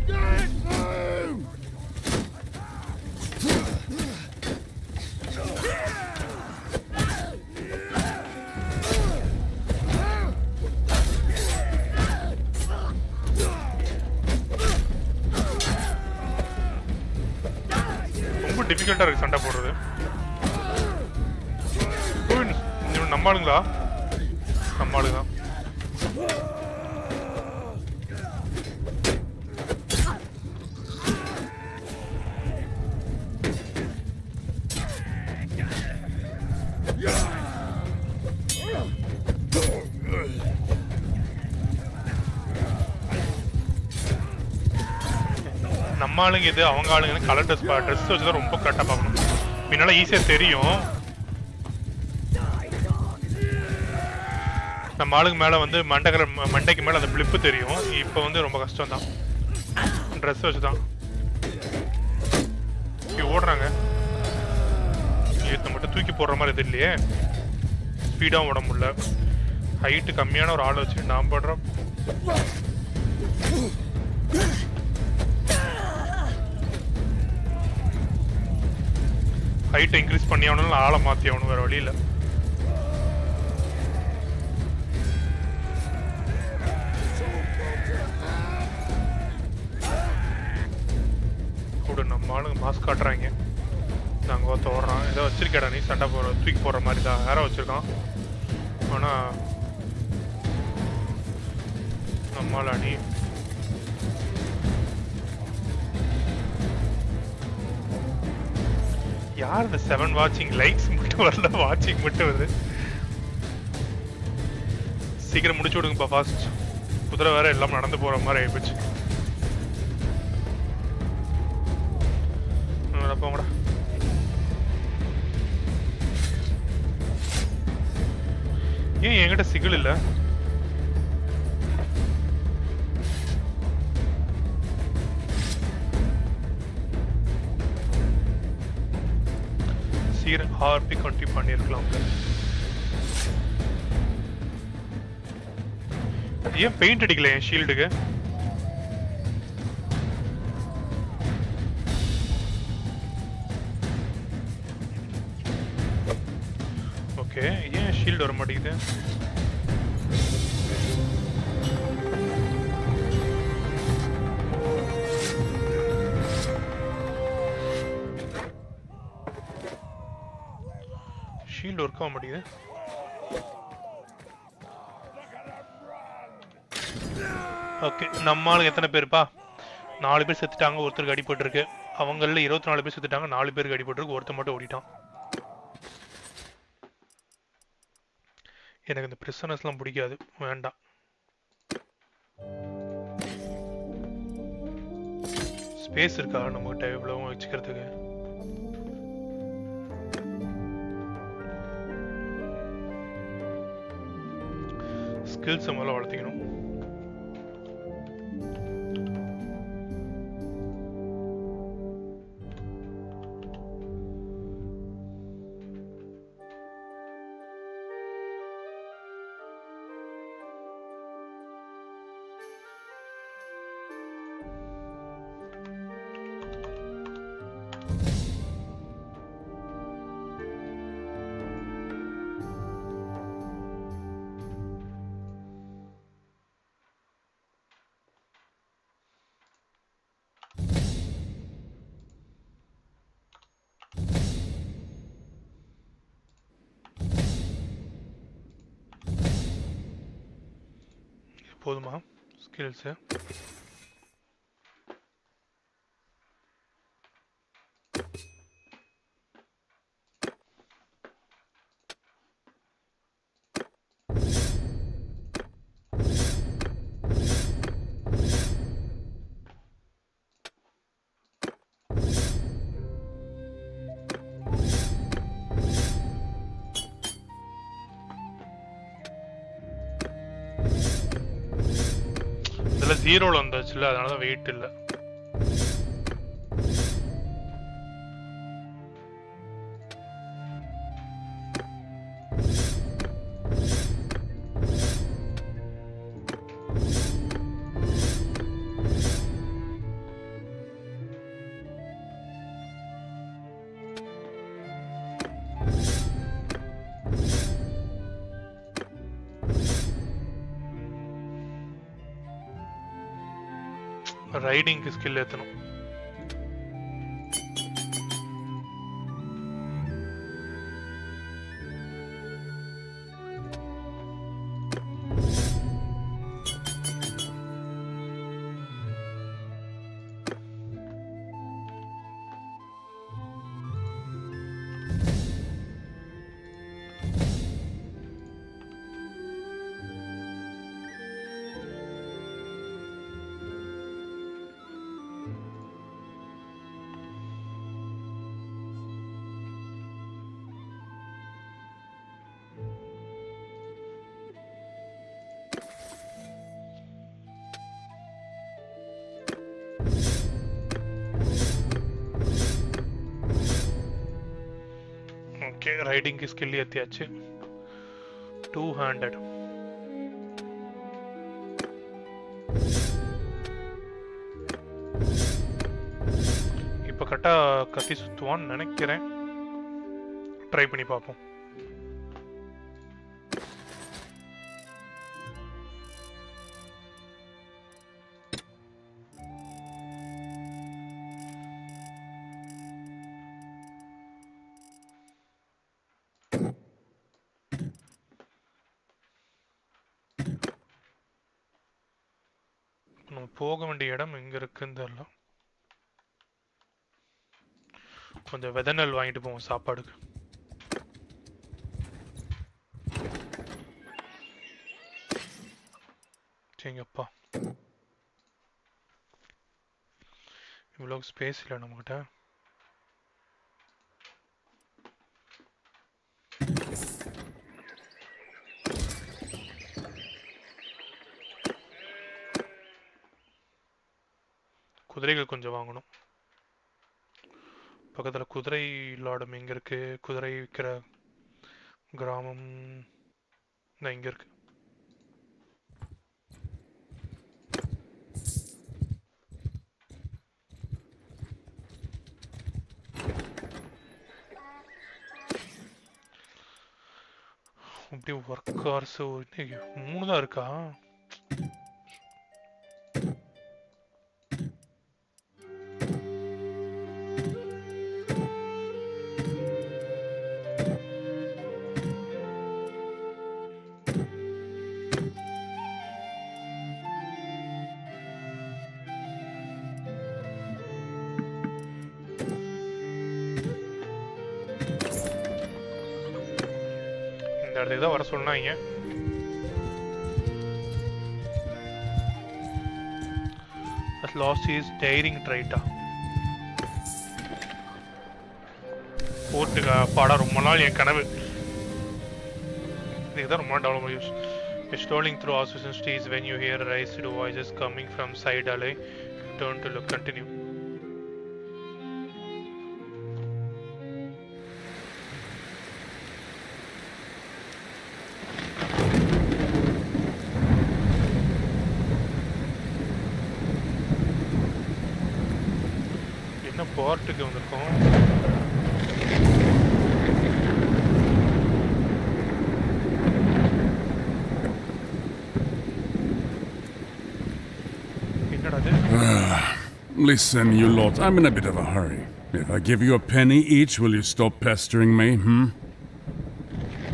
Get moved! ரொம்ப டிஃபிகல்ட்டா இருக்கு சண்டை போடுறது. நம்ம ஆளுங்களா? நம்ம ஆளுங்க. நம்ம ஆளுங்க இது அவங்க ஆளுங்க கலர் ட்ரெஸ் வச்சு தான் ரொம்ப கரெக்டாக பார்க்கணும். முன்னால ஈஸியாக தெரியும். நம்ம ஆளுங்க மேலே வந்து மண்டைக்கு மேலே அந்த பிளிப்பு தெரியும். இப்போ வந்து ரொம்ப கஷ்டம் தான் ட்ரெஸ் வச்சு தான் ஓடுறாங்க. இதை மட்டும் தூக்கி போடுற மாதிரி இது இல்லையே, ஸ்பீடாகவும் ஓட முடியல. ஹைட்டு கம்மியான ஒரு ஆளை வச்சு நான் போடுறோம். ஹைட்டை இன்க்ரீஸ் பண்ணி ஆகணும், ஆளை மாற்றி ஆகணும், வேறு வழி இல்லை. கூட நம்ம ஆளுங்க மாஸ்க் காட்டுறாங்க. நாங்கள் ஒருத்த ஓடுறான். ஏதோ வச்சிருக்கேடா நீ சண்டை தூக்கி போடுற மாதிரி தான் வேற வச்சிருக்கான். ஆனால் நம்மளால நீ யார் இந்த 7 வாட்சிங் லைக்ஸ் மட்டும் வரல, வாட்சிங் மட்டும் வருது. சீக்கிரம் முடிச்சு விடுங்கப்பா ஃபாஸ்ட். குதிரை வேற எல்லாம் நடந்து போற மாதிரி ஆயிடுச்சு. போங்கடா. ஏன் என்கிட்ட சிகில் இல்ல? சீரன் ஆர்பி கண்டினியூ பண்ணிருக்கலாம். ஏன் பெயிண்ட் அடிக்கல என் ஷீல்டுக்கு? ஓகே, ஏன் ஷீல்டு வர மாட்டேங்குது? ஷீல்டு ஒர்க் ஆக மாட்டேங்குது. ஓகே, நம்ம ஆளுங்க எத்தனை பேருப்பா? 4 பேர் செத்துட்டாங்க, ஒருத்தருக்கு அடிபட்டிருக்கு. அவங்கள 24 பேர் செத்துட்டாங்க, 4 பேருக்கு அடிபட்டிருக்கு, ஒருத்தர் மட்டும் ஓடிட்டான். எனக்கு இந்த பிரிசனர்ஸ்லாம் பிடிக்காது, வேண்டாம். ஸ்பேஸ் இருக்கா நம்மகிட்ட இவ்வளவு வச்சுக்கிறதுக்கு? ஸ்கில்ஸ் முதல்ல வளர்த்திக்கணும். போதுமா ஸ்கில்ஸ்? இதெல்லாம் ஜீரோல வந்துச்சுல்ல, அதனாலதான் வெயிட் இல்லை. ரைடிங் ஸ்கில் ஏத்தணும். ரைடிங்க்கு ஸ்கில் ஏற்றியாச்சு. 200. இப்போ கரெக்டாக கத்தி சுற்றுவான்னு நினைக்கிறேன். ட்ரை பண்ணி பார்ப்போம். நம்ம போக வேண்டிய இடம் எங்க இருக்குன்னு தெரியல. கொஞ்சம் வெதநெல் வாங்கிட்டு போவோம் சாப்பாடுக்கு. சரிங்கப்பா, இவ்வளோ ஸ்பேஸ் இல்லை நம்மகிட்ட. குதிரைகள் கொஞ்சம் வாங்கணும். பக்கத்தில் குதிரை லாடம் எங்கே இருக்கு? குதிரை விற்கிற கிராமம் இங்கே இருக்கு. அப்படி ஒர்க் ஹார்ஸ் 3 தான் இருக்கா? இடத்துக்கு தான் வர சொன்னாங்க. Lost his daring trait. போர்ட்டுக்கா பாடம் ரொம்ப நாள் என் கனவு. இதுதான் ரொம்ப develop use. Strolling through Assassin's Streets when you hear raised voices coming from side alley, turn to look. Continue. என்ன போர்ட்டுக்கு வந்திருக்கோம்? Listen, you lot, I'm in a bit of a hurry. If I give you a penny each, will you stop pestering me,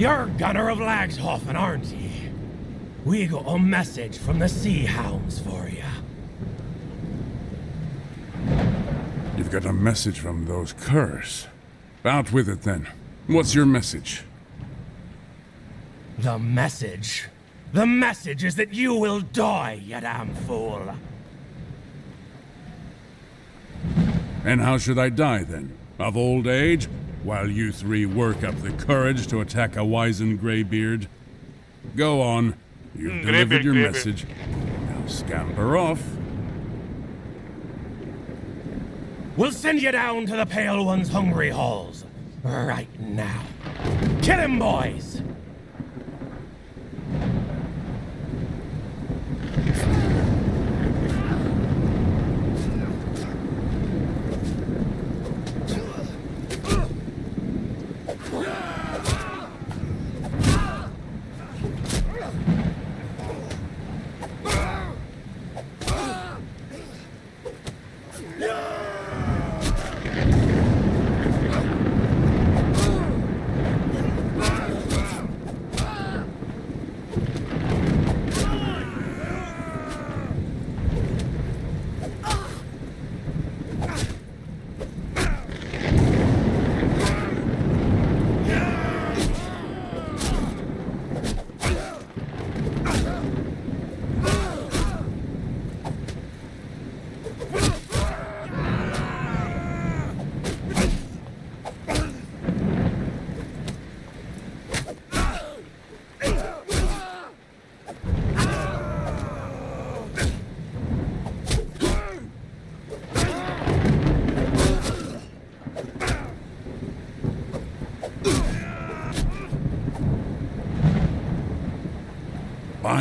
You're Gunner of Lagshofen, aren't ye? We got a message from the Sea Hounds for you. You've got a message from those curs. Out with it, then. What's your message? The message? The message is that you will die, you damn fool. And how should I die, then? Of old age? While you three work up the courage to attack a wizened greybeard? Go on. You've delivered your message. Now scamper off. We'll send you down to the Pale One's hungry halls. Right now. Kill him, boys!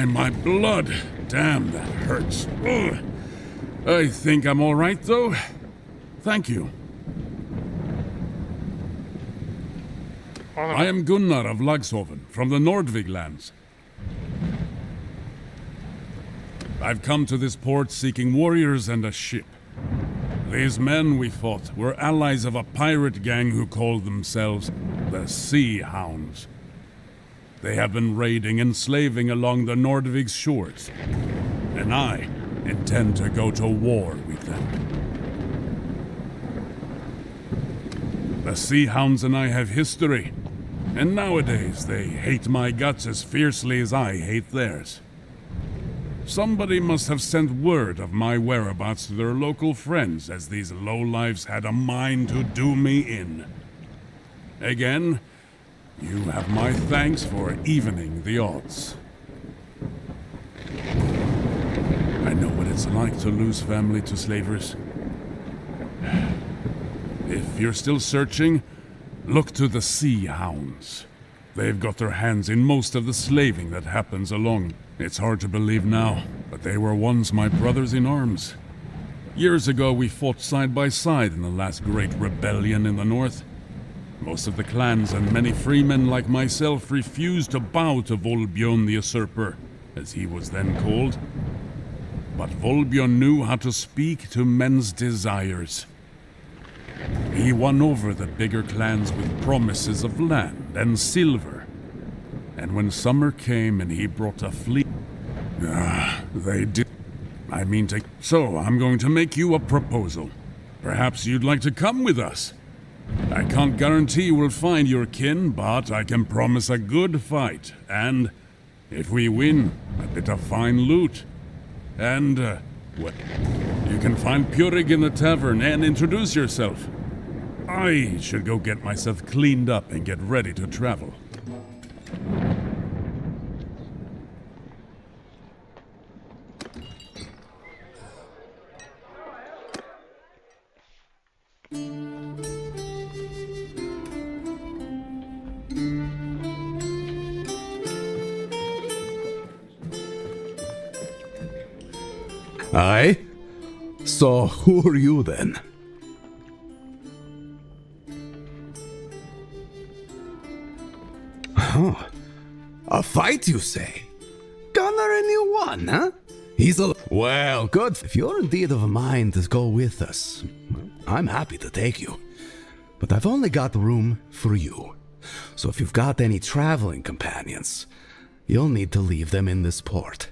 my blood. Damn, that hurts. Ugh. I think I'm all right, though. Thank you. I am Gunnar of Lagshoven, from the Nordvig lands. I've come to this port seeking warriors and a ship. These men we fought were allies of a pirate gang who called themselves the Sea Hounds. They have been raiding and slaving along the Nordvig's shores, and I intend to go to war with them. The Sea Hounds and I have history, and nowadays they hate my guts as fiercely as I hate theirs. Somebody must have sent word of my whereabouts to their local friends, as these lowlifes had a mind to do me in. Again, you have my thanks for evening the odds. I know what it's like to lose family to slavers. If you're still searching, look to the Sea Hounds. They've got their hands in most of the slaving that happens along. It's hard to believe now, but they were once my brothers in arms. Years ago we fought side by side in the last great rebellion in the north. Most of the clans and many freemen like myself refused to bow to Volbjörn the Usurper, as he was then called. But Volbjörn knew how to speak to men's desires. He won over the bigger clans with promises of land and silver. And when summer came and he brought a fleet... they did... I mean to... So, I'm going to make you a proposal. Perhaps you'd like to come with us? I can't guarantee we'll find your kin, but I can promise a good fight. And, if we win, a bit of fine loot. And, well, you can find Pjurig in the tavern and introduce yourself. I should go get myself cleaned up and get ready to travel. Aye? So who are you then? Oh, a fight you say? Gunnar a new one, huh? He's a... Well, good. If you're indeed of a mind to go with us, I'm happy to take you. But I've only got room for you. So if you've got any traveling companions, you'll need to leave them in this port.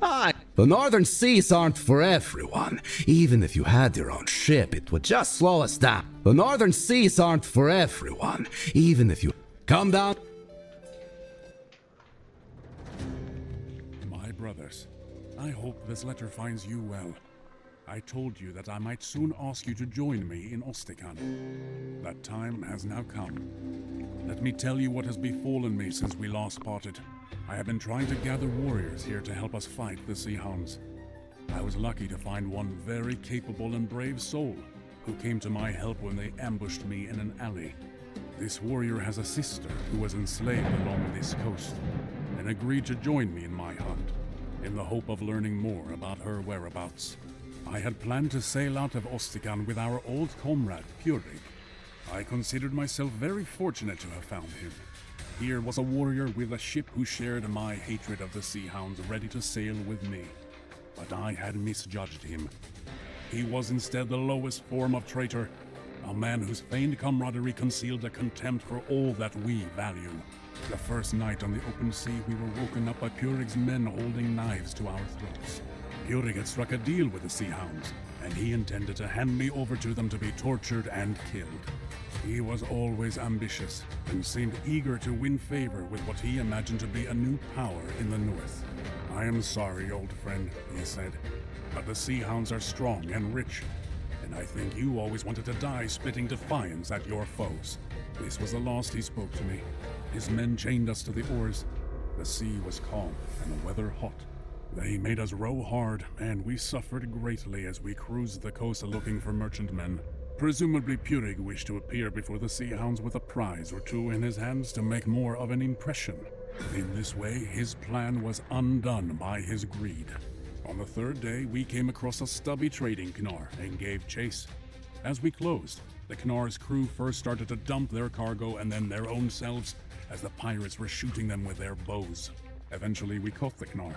Aye. The northern seas aren't for everyone. Even if you had your own ship, it would just slow us down. The northern seas aren't for everyone. Even if you... Come down. My brothers, I hope this letter finds you well. I told you that I might soon ask you to join me in Ostikan. That time has now come. Let me tell you what has befallen me since we last parted. I have been trying to gather warriors here to help us fight the Sea Hounds. I was lucky to find one very capable and brave soul who came to my help when they ambushed me in an alley. This warrior has a sister who was enslaved along this coast and agreed to join me in my hunt in the hope of learning more about her whereabouts. I had planned to sail out of Ostikan with our old comrade, Pjurig. I considered myself very fortunate to have found him. Here was a warrior with a ship who shared my hatred of the Sea Hounds, ready to sail with me. But I had misjudged him. He was instead the lowest form of traitor, a man whose feigned camaraderie concealed a contempt for all that we value. The first night on the open sea, we were woken up by Pjurig's men holding knives to our throats. Pjurig had struck a deal with the Sea Hounds, and he intended to hand me over to them to be tortured and killed. He was always ambitious, and seemed eager to win favor with what he imagined to be a new power in the north. I am sorry, old friend, he said, but the Sea Hounds are strong and rich, and I think you always wanted to die spitting defiance at your foes. This was the last he spoke to me. His men chained us to the oars. The sea was calm, and the weather hot. They made us row hard, and we suffered greatly as we cruised the coast looking for merchantmen. Presumably Purig wished to appear before the Sea Hounds with a prize or two in his hands to make more of an impression. In this way, his plan was undone by his greed. On the third day, we came across a stubby trading Knar and gave chase. As we closed, the Knar's crew first started to dump their cargo and then their own selves, as the pirates were shooting them with their bows. Eventually, we caught the Knar.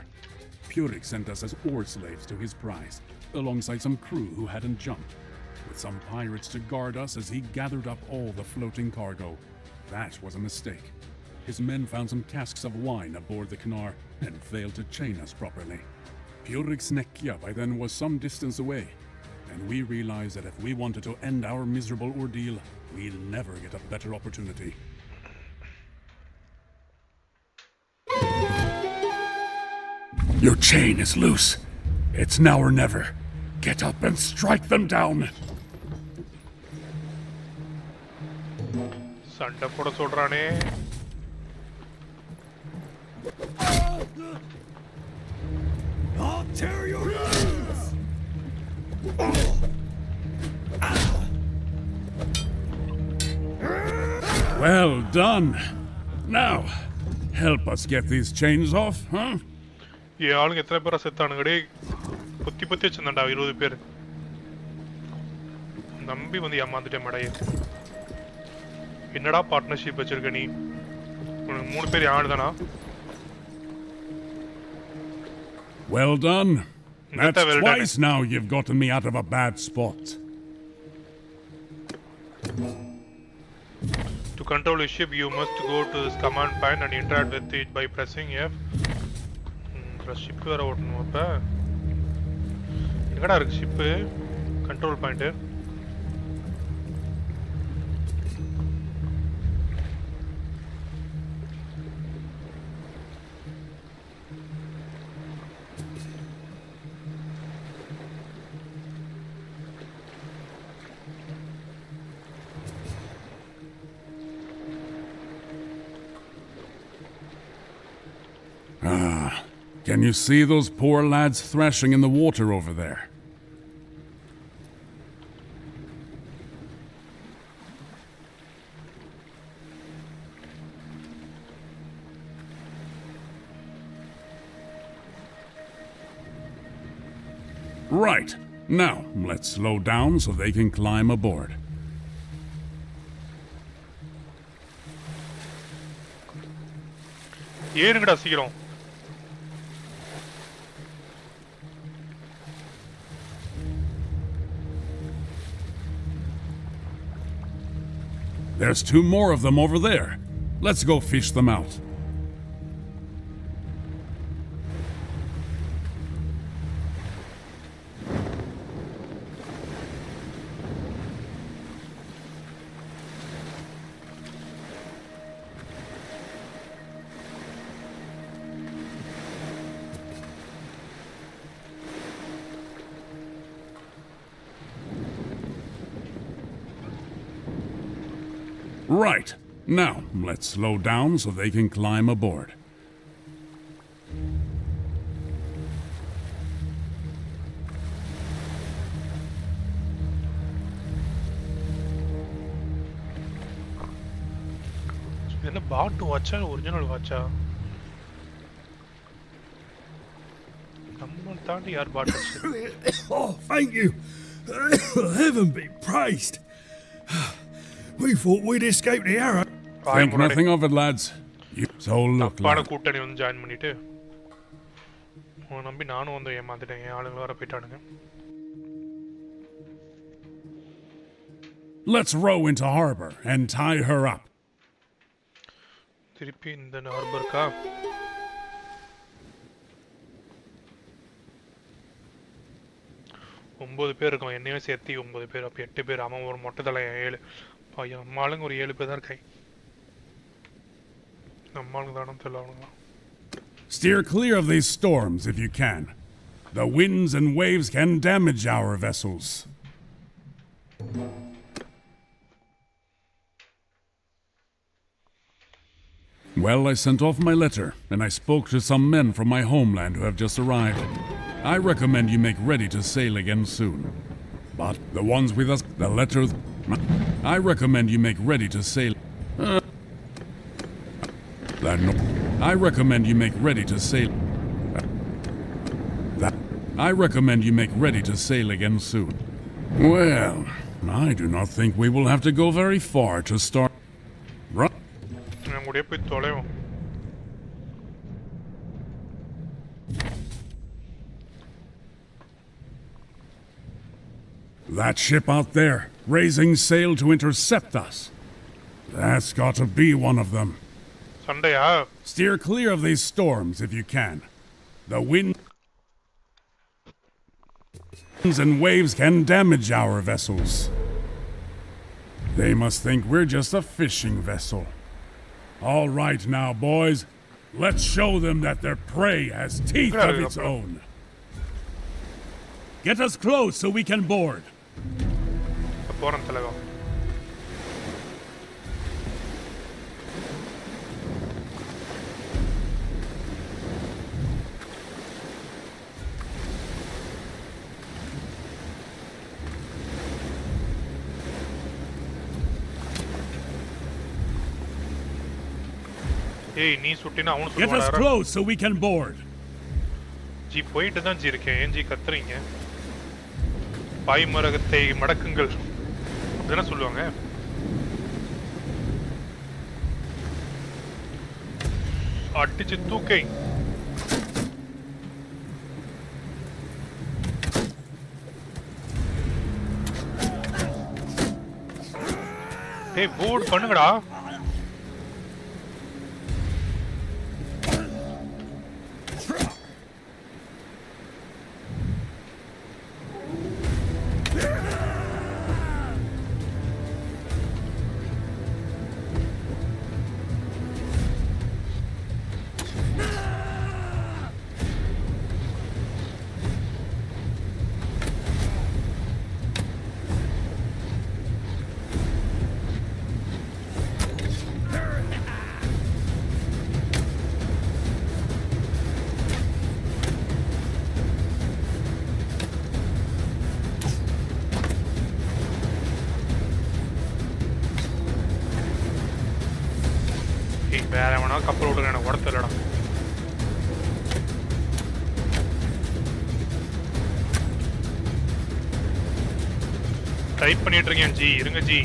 Purig sent us as oar slaves to his prize, alongside some crew who hadn't jumped, with some pirates to guard us as he gathered up all the floating cargo. That was a mistake. His men found some casks of wine aboard the Knar and failed to chain us properly. Purig's Nekja by then was some distance away, and we realized that if we wanted to end our miserable ordeal, we'll never get a better opportunity. Your chain is loose. It's now or never. Get up and strike them down. சண்டை போட சொல்றானே. I'll tear your ears! Well done. Now, help us get these chains off, huh? ஆளுங்க எத்தனை பேரா செத்தானுங்கடே. பொத்தி பொத்தி வச்சிருந்தாண்டா 20 பேர். நம்பி வந்து ஏமாந்துட்டே மடையே. என்னடா பார்ட்னர்ஷிப் வச்சிருக்க நீ? உனக்கு 3 பேர் யாருதானா? Well done. That's twice now you've gotten me out of a bad spot. To control a ship, you must go to this command point and interact with it by pressing F. Ship வேற ஓட்டணும் அப்ப. எங்கடா இருக்கு ship? Control point. Can you see those poor lads thrashing in the water over there? Right. Now, let's slow down so they can climb aboard. ஏறுங்கடா சீக்கிரம். There's 2 more of them over there. Let's go fish them out. Right. Now, let's slow down so they can climb aboard. என்ன பாட் வாட்சா original வாட்சா? நம்ம தாண்டி யார் பாட் watch? Oh, thank you. Heaven be praised. We thought we'd escaped the arrow. Think nothing of it, lads. So look, பாட கூட்டணி வந்து join பண்ணிட்டு நம்பி நானும் வந்து ஏமாந்துட்டேன். ஆளுங்க வர போயிட்டானுங்க. Let's row into harbor and tie her up. திருப்பி இந்த ஹார்பர்க்கா? ஒன்பது பேர் இருக்கோம். என்னையும் சேர்த்து 9 பேர். அப்போ 8 பேர். அவன் ஒரு மொட்டை தலை 7. அம்மாளுங்க ஒரு 7 பேர் தான் இருக்காங்க. நம்மளுக்கு தானே தெரியல அவனுங்களாம். Steer clear of these storms if you can. The winds and waves can damage our vessels. Well, I sent off my letter, and I spoke to some men from my homeland who have just arrived. I recommend you make ready to sail again soon. But the ones with us, the letters. I recommend you make ready to sail. I recommend you make ready to sail. I recommend you make ready to sail again soon. Well, I do not think we will have to go very far to start. Right. நம்முடைய போய் தொலைவோம். That ship out there, raising sail to intercept us. That's got to be one of them. சண்டையா? Steer clear of these storms if you can. The winds and waves can damage our vessels. They must think we're just a fishing vessel. All right now, boys. Let's show them that their prey has teeth of its own. Get us close so we can board. போறோம் தலைவா. ஏய் நீ சுட்டினா அவனு Get us சுடுவாடா. close so we can board. G போயிட்டு தான் G இருக்கேன். ஏன் G கத்துறீங்க? பாய்மரகத்தை மடக்குங்கள். அப்படிதானே சொல்லுவாங்க. அடிச்சு தூக்கை. டேய் போர்ட் பண்ணுங்கடா. வேற எவனா கப்பல் விடுங்க எனக்கு உடத்து இல்லடா. டைப் பண்ணிட்டு இருக்கேன் ஜி. இருங்க ஜி.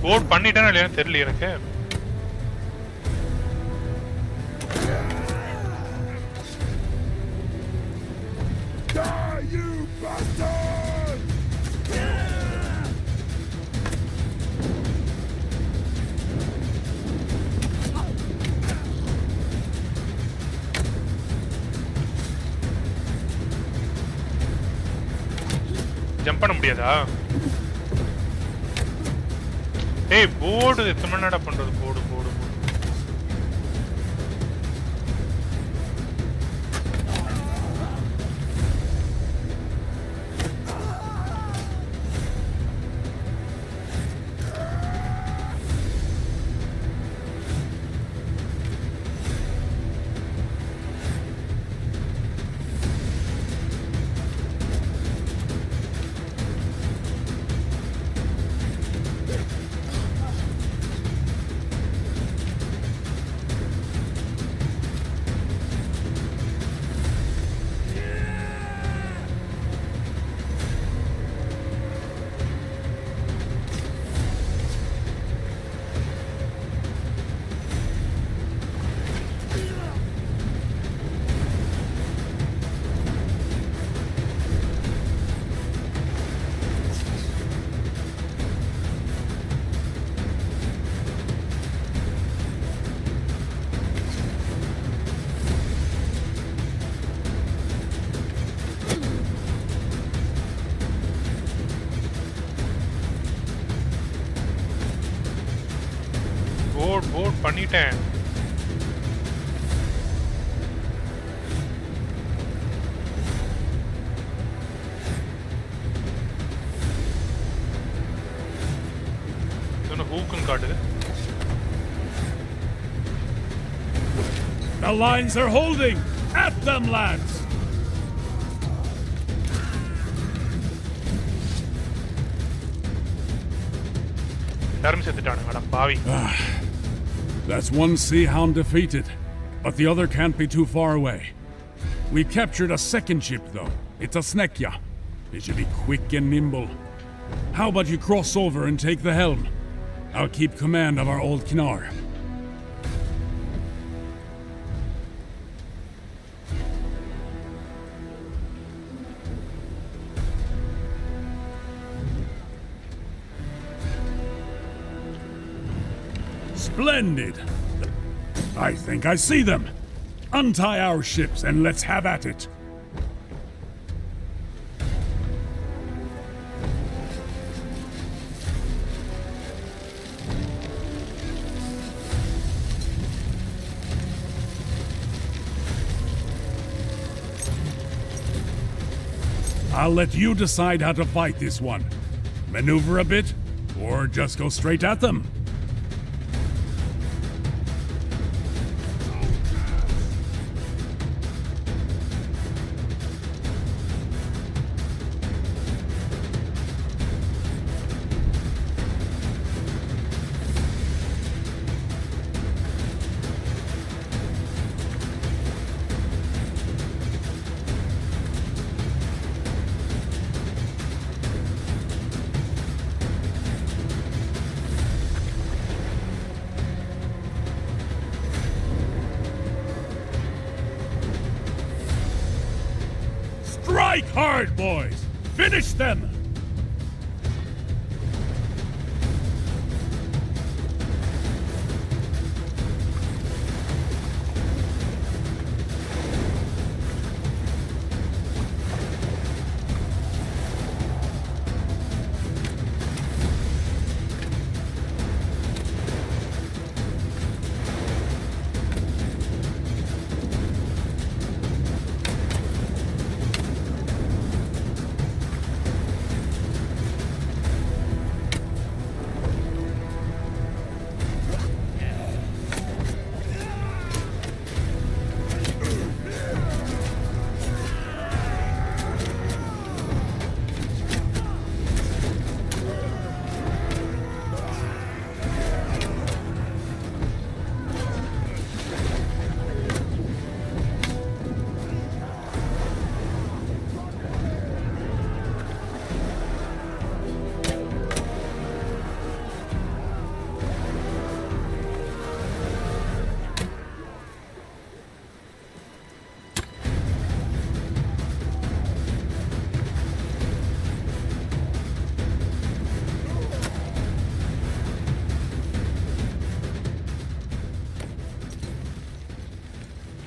போர்ட் பண்ணிட்டேனா இல்லையான்னு தெரியல எனக்கு. ஜம்ப் பண்ண முடியாதா? ஏய் போர்டு எத்தனை மணி நேரம் பண்றது? போர்டு போர்டு பண்ணிட்டேன். இதுன்னு ஹூக்குன்னு காட்டுது. The lines are holding! At them, lads! எல்லாரும் செத்துட்டானுங்கடா பாவி. That's one sea hound defeated, but the other can't be too far away. We captured a second ship, though. It's a Snekya. It should be quick and nimble. How about you cross over and take the helm? I'll keep command of our old Knar. Splendid! I think I see them. Untie our ships and let's have at it. I'll let you decide how to fight this one. Maneuver a bit, or just go straight at them. Strike hard, boys! Finish them!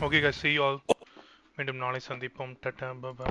Okay guys, see you all. மீண்டும் நாளை சந்திப்போம். Tata, bye by.